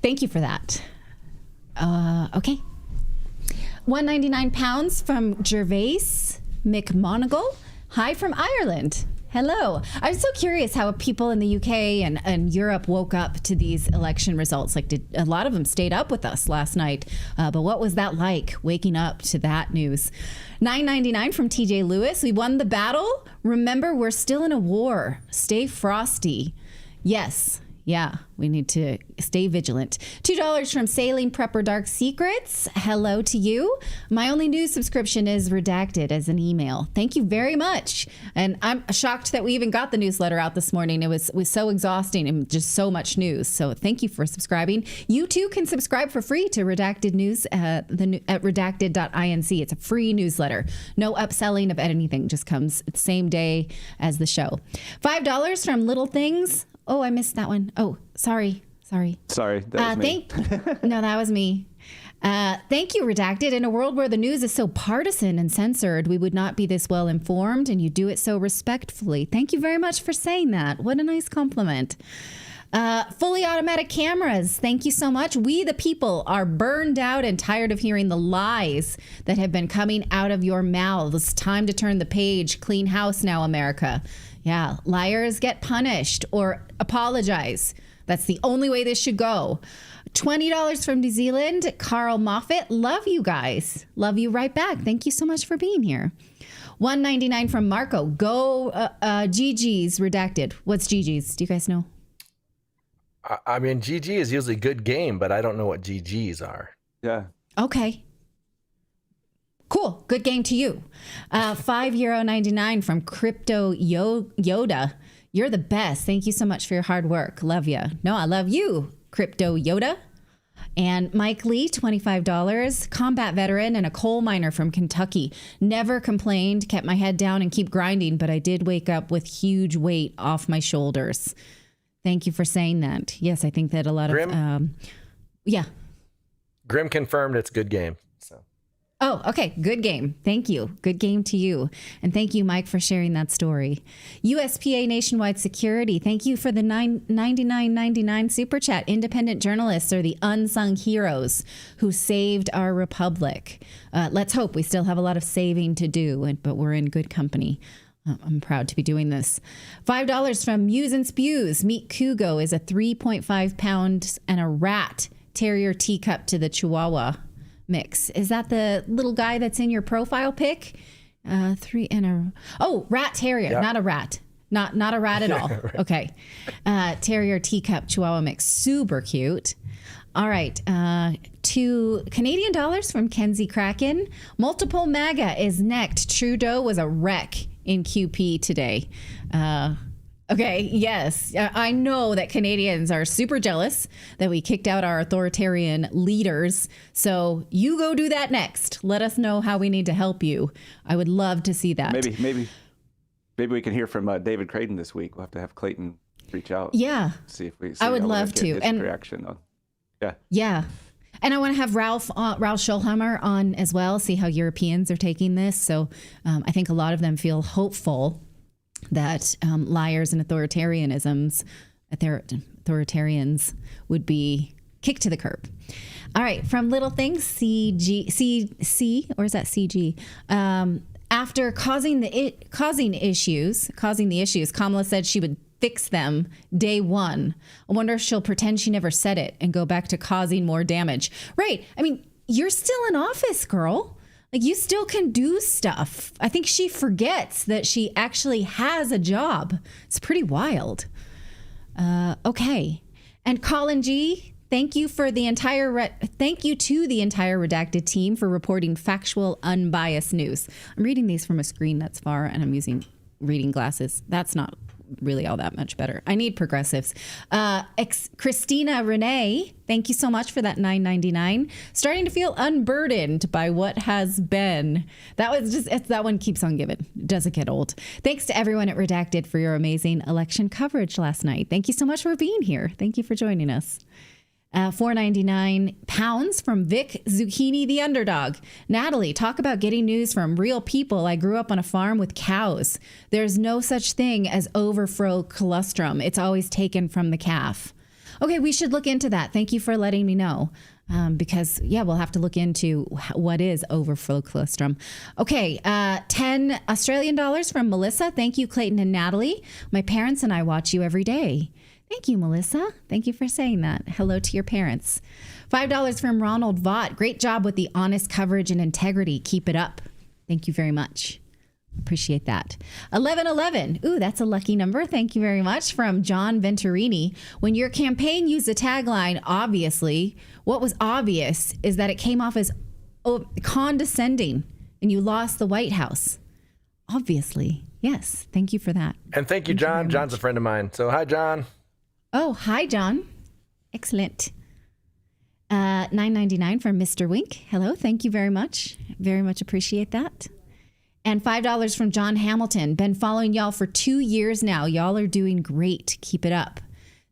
Thank you for that. Okay. 199 pounds from Gervais McMonigal. Hi from Ireland. Hello. I'm so curious how people in the UK and Europe woke up to these election results. Like, did a lot of them stayed up with us last night? But what was that like, waking up to that news? $9.99 from TJ Lewis. We won the battle. Remember, we're still in a war. Stay frosty. Yes. Yeah, we need to stay vigilant. $2 from Sailing Prepper Dark Secrets. Hello to you. My only news subscription is Redacted as an email. Thank you very much. And I'm shocked that we even got the newsletter out this morning. It was so exhausting and just so much news. So thank you for subscribing. You too can subscribe for free to Redacted News at redacted.inc. It's a free newsletter. No upselling of anything. Just comes the same day as the show. $5 from Little Things. Oh, I missed that one. Oh, sorry. Sorry, that was me. No, that was me. Thank you, Redacted. In a world where the news is so partisan and censored, we would not be this well informed, and you do it so respectfully. Thank you very much for saying that. What a nice compliment. Fully automatic cameras. Thank you so much. We, the people, are burned out and tired of hearing the lies that have been coming out of your mouths. Time to turn the page. Clean house now, America. Yeah, liars get punished or apologize. That's the only way this should go. $20 from New Zealand, Carl Moffat. Love you guys. Love you right back. Thank you so much for being here. $1.99 from Marco. Go GG's Redacted. What's GG's? Do you guys know? I mean, GG is usually good game, but I don't know what GG's are. Yeah. Okay. Cool. Good game to you. €5.99 from Crypto Yoda. You're the best. Thank you so much for your hard work. Love you. No, I love you, Crypto Yoda. And Mike Lee, $25. Combat veteran and a coal miner from Kentucky. Never complained, kept my head down and keep grinding, but I did wake up with huge weight off my shoulders. Thank you for saying that. Yes, I think that a lot Grim? of... yeah. Grim confirmed it's good game. So. Oh, okay. Good game. Thank you. Good game to you. And thank you, Mike, for sharing that story. USPA Nationwide Security. Thank you for the $99.99 super chat. Independent journalists are the unsung heroes who saved our republic. Let's hope we still have a lot of saving to do, but we're in good company. I'm proud to be doing this. $5 from Muse and Spews. Meet Kugo is a 3.5 pound and a rat terrier teacup to the Chihuahua mix. Is that the little guy that's in your profile pic? Rat terrier, yep. Not a rat. Not a rat at all. Right. Okay. Terrier teacup Chihuahua mix. Super cute. All right. $2 Canadian from Kenzie Kraken. Multiple MAGA is next. Trudeau was a wreck in QP today. Okay, yes. I know that Canadians are super jealous that we kicked out our authoritarian leaders. So you go do that next. Let us know how we need to help you. I would love to see that. Maybe we can hear from David Creighton this week. We'll have to have Clayton reach out. Yeah. See if we. I would love to. And reaction on. Yeah. Yeah. And I want to have Ralph Schulheimer on as well, see how Europeans are taking this. So I think a lot of them feel hopeful that liars and authoritarians would be kicked to the curb. All right, from Little Things, CG, or is that CG? After causing the issues, Kamala said she would fix them day one. I wonder if she'll pretend she never said it and go back to causing more damage. Right. I mean, you're still in office, girl. Like, you still can do stuff. I think she forgets that she actually has a job. It's pretty wild. Okay. And Colin G, thank you to the entire Redacted team for reporting factual, unbiased news. I'm reading these from a screen that's far, and I'm using reading glasses. That's not really all that much better. I need progressives. Christina Renee, thank you so much for that $9.99. Starting to feel unburdened by what has been. That one keeps on giving. It doesn't get old. Thanks to everyone at Redacted for your amazing election coverage last night. Thank you so much for being here. Thank you for joining us. £4.99 from Vic Zucchini, the underdog. Natalie, talk about getting news from real people. I grew up on a farm with cows. There's no such thing as overflow colostrum. It's always taken from the calf. Okay, we should look into that. Thank you for letting me know. Because, we'll have to look into what is overflow colostrum. Okay, 10 Australian dollars from Melissa. Thank you, Clayton and Natalie. My parents and I watch you every day. Thank you, Melissa. Thank you for saying that. Hello to your parents. $5 from Ronald Vaught. Great job with the honest coverage and integrity. Keep it up. Thank you very much. Appreciate that. 1111. Ooh, that's a lucky number. Thank you very much. From John Venturini. When your campaign used the tagline, obviously, what was obvious is that it came off as condescending and you lost the White House. Obviously. Yes. Thank you for that. And thank you, John. John's a friend of mine. So hi, John. Oh, hi, John. Excellent. $9.99 from Mr. Wink. Hello. Thank you very much. Very much appreciate that. And $5 from John Hamilton. Been following y'all for 2 years now. Y'all are doing great. Keep it up.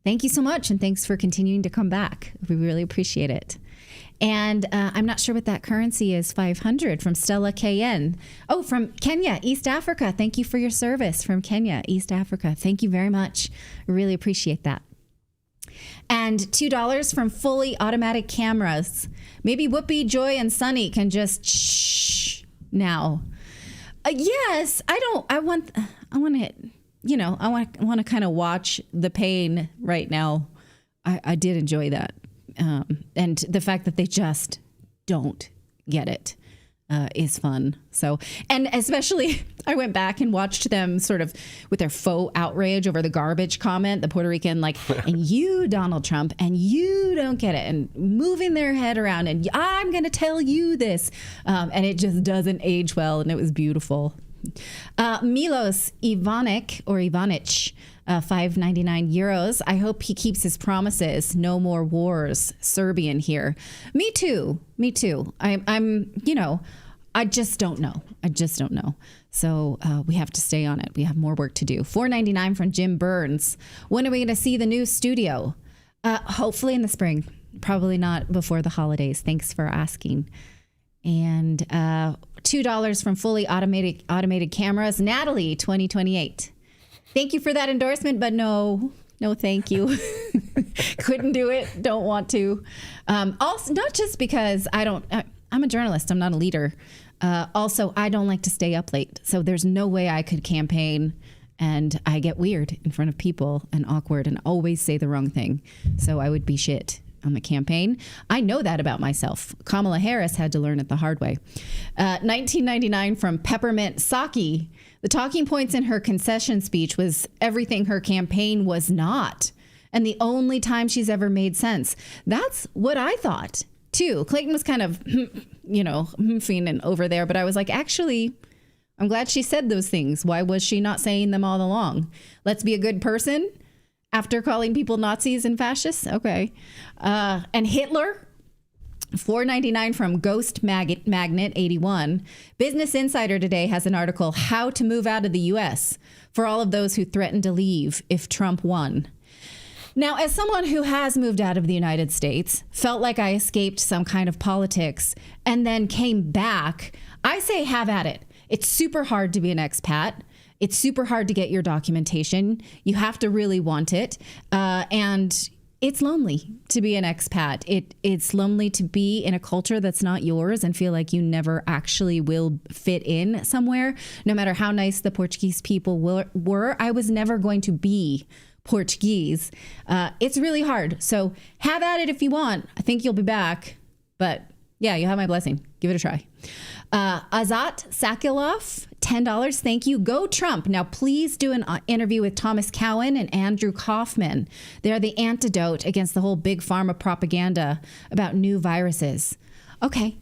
Thank you so much. And thanks for continuing to come back. We really appreciate it. And I'm not sure what that currency is. 500 from Stella KN. Oh, from Kenya, East Africa. Thank you for your service from Kenya, East Africa. Thank you very much. I really appreciate that. And $2 from Fully Automatic Cameras. Maybe Whoopi, Joy, and Sunny can just shh now. Yes, I want to kind of watch the pain right now. I did enjoy that. And the fact that they just don't get it is fun. So, and especially I went back and watched them sort of with their faux outrage over the garbage comment, the Puerto Rican, and you, Donald Trump, and you don't get it, and moving their head around, and I'm going to tell you this. And it just doesn't age well. And it was beautiful. Milos Ivanic, 5.99 euros. I hope he keeps his promises. No more wars. Serbian here. Me too. I just don't know. So we have to stay on it. We have more work to do. $4.99 from Jim Burns. When are we going to see the new studio? Hopefully in the spring. Probably not before the holidays. Thanks for asking. And $2 from fully automated cameras. Natali, 2028. Thank you for that endorsement, but no, thank you. Couldn't do it. Don't want to. Also, not just because I'm a journalist. I'm not a leader. Also, I don't like to stay up late. So there's no way I could campaign, and I get weird in front of people and awkward and always say the wrong thing. So I would be shit on the campaign. I know that about myself. Kamala Harris had to learn it the hard way. 1999 from Peppermint Saki. The talking points in her concession speech was everything her campaign was not. And the only time she's ever made sense. That's what I thought, too. Clayton was kind of, fiending over there. But I was like, actually, I'm glad she said those things. Why was she not saying them all along? Let's be a good person after calling people Nazis and fascists. Okay. And Hitler, $4.99 from Ghost Magnet 81. Business Insider today has an article, How to Move Out of the U.S. for all of those who threaten to leave if Trump won. Now, as someone who has moved out of the United States, felt like I escaped some kind of politics, and then came back, I say have at it. It's super hard to be an expat. It's super hard to get your documentation. You have to really want it. And it's lonely to be an expat. It's lonely to be in a culture that's not yours and feel like you never actually will fit in somewhere. No matter how nice the Portuguese people were, I was never going to be Portuguese. It's really hard. So have at it if you want. I think you'll be back. But yeah, you have my blessing. Give it a try. Azat Sakilov, $10. Thank you. Go Trump. Now, please do an interview with Thomas Cowan and Andrew Kaufman. They're the antidote against the whole big pharma propaganda about new viruses. Okay.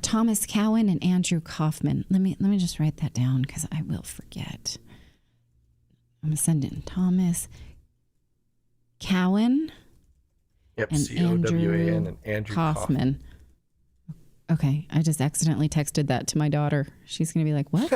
Thomas Cowan and Andrew Kaufman. Let me just write that down because I will forget. I'm going to send in Thomas Cowan. Yep, C-O-W-A-N and Andrew Kaufman. Okay, I just accidentally texted that to my daughter. She's going to be like, what?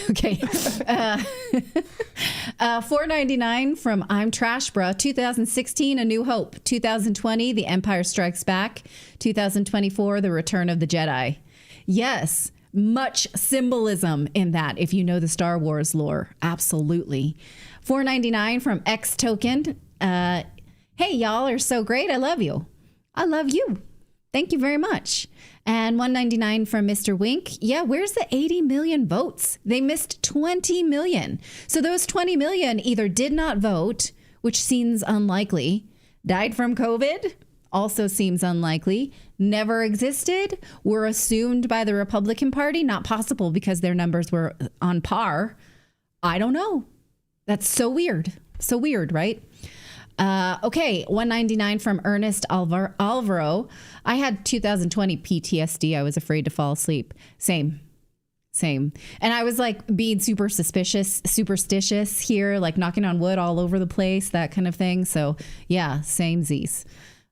Okay. $4.99 from I'm Trash Bruh. 2016, A New Hope. 2020, The Empire Strikes Back. 2024, The Return of the Jedi. Yes, much symbolism in that, if you know the Star Wars lore. Absolutely. $4.99 from X Token. Hey, y'all are so great. I love you. I love you. Thank you very much. And $1.99 from Mr. Wink. Yeah, where's the 80 million votes? They missed 20 million. So those 20 million either did not vote, which seems unlikely, died from COVID, also seems unlikely, never existed, were assumed by the Republican Party, not possible because their numbers were on par. I don't know. That's so weird. So weird, right? Okay, $1.99 from Ernest Alvaro. I had 2020 PTSD. I was afraid to fall asleep. Same. And I was like being superstitious here, like knocking on wood all over the place, that kind of thing. So yeah, same Z's.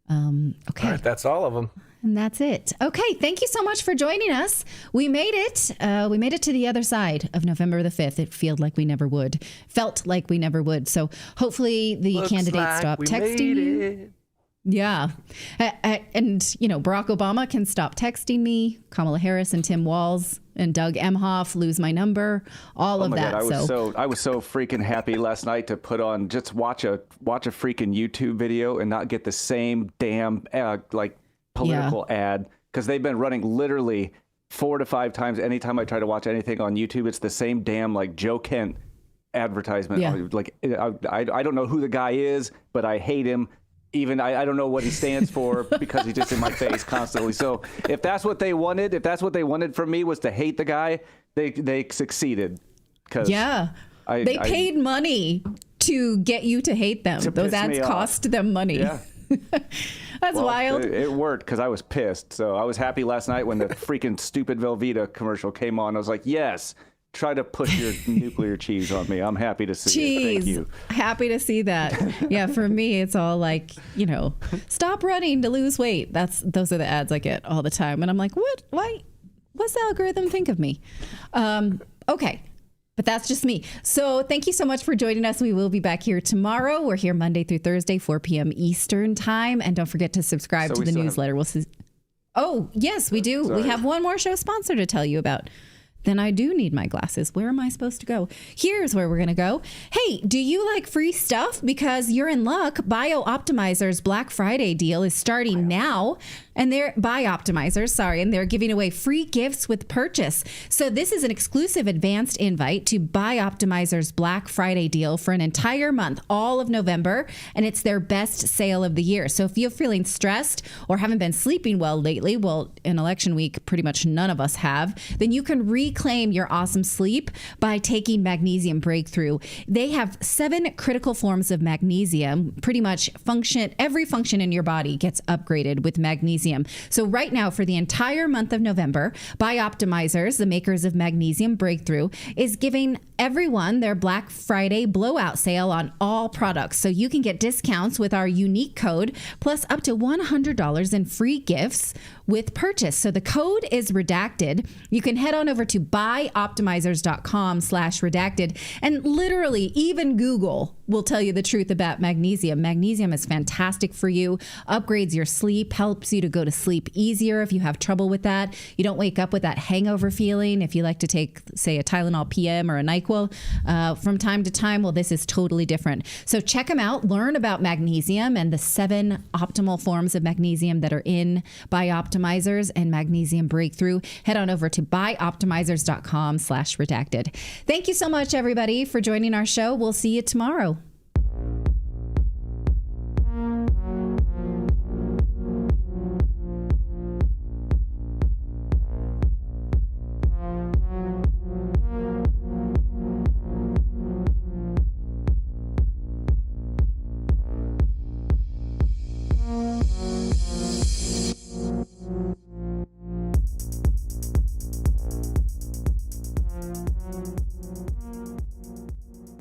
Okay. All right, that's all of them. And that's it. Okay, thank you so much for joining us. We made it. We made it to the other side of November the 5th. It felt like we never would. So hopefully the candidates stop texting me. Yeah. And, Barack Obama can stop texting me. Kamala Harris and Tim Walz and Doug Emhoff lose my number. All of that. God, I was so freaking happy last night to put on, just watch a freaking YouTube video and not get the same damn, political ad, because they've been running literally 4 to 5 times. Anytime I try to watch anything on YouTube, it's the same damn Joe Kent advertisement. Yeah. I don't know who the guy is, but I hate him. Even I don't know what he stands for because he's just in my face constantly. So if that's what they wanted from me was to hate the guy, they succeeded. Yeah, they paid money to get you to hate them. Those ads cost them money. Yeah. That's wild. It worked because I was pissed. So I was happy last night when the freaking stupid Velveeta commercial came on. I was like, yes, try to push your nuclear cheese on me. I'm happy to see it. Thank you. Happy to see that. Yeah, for me, it's all like, stop running to lose weight. Those are the ads I get all the time. And I'm like, what? Why? What's the algorithm think of me? Okay. But that's just me. So thank you so much for joining us. We will be back here tomorrow. We're here Monday through Thursday, 4 p.m. Eastern time. And don't forget to subscribe to the newsletter. We'll see. Oh, yes, we do. Sorry. We have one more show sponsor to tell you about. Then I do need my glasses. Where am I supposed to go? Here's where we're going to go. Hey, do you like free stuff? Because you're in luck. BioOptimizer's Black Friday deal is starting now. And they're and they're giving away free gifts with purchase. So this is an exclusive advanced invite to BioOptimizer's Black Friday deal for an entire month, all of November, and it's their best sale of the year. So if you're feeling stressed or haven't been sleeping well lately, well, in election week, pretty much none of us have, then you can reclaim your awesome sleep by taking Magnesium Breakthrough. They have 7 critical forms of magnesium. Pretty much every function in your body gets upgraded with magnesium. So right now, for the entire month of November, BioOptimizers, the makers of Magnesium Breakthrough, is giving everyone their Black Friday blowout sale on all products. So you can get discounts with our unique code, plus up to $100 in free gifts with purchase. So the code is Redacted. You can head on over to buyoptimizers.com/redacted, and literally even Google will tell you the truth about magnesium. Magnesium is fantastic for you, upgrades your sleep, helps you to go to sleep easier if you have trouble with that. You don't wake up with that hangover feeling if you like to take, say, a Tylenol PM or a NyQuil from time to time. Well, this is totally different. So check them out, learn about magnesium and the 7 optimal forms of magnesium that are in BioOptimizers and Magnesium Breakthrough. Head on over to buyoptimizers.com/redacted. Thank you so much, everybody, for joining our show. We'll see you tomorrow.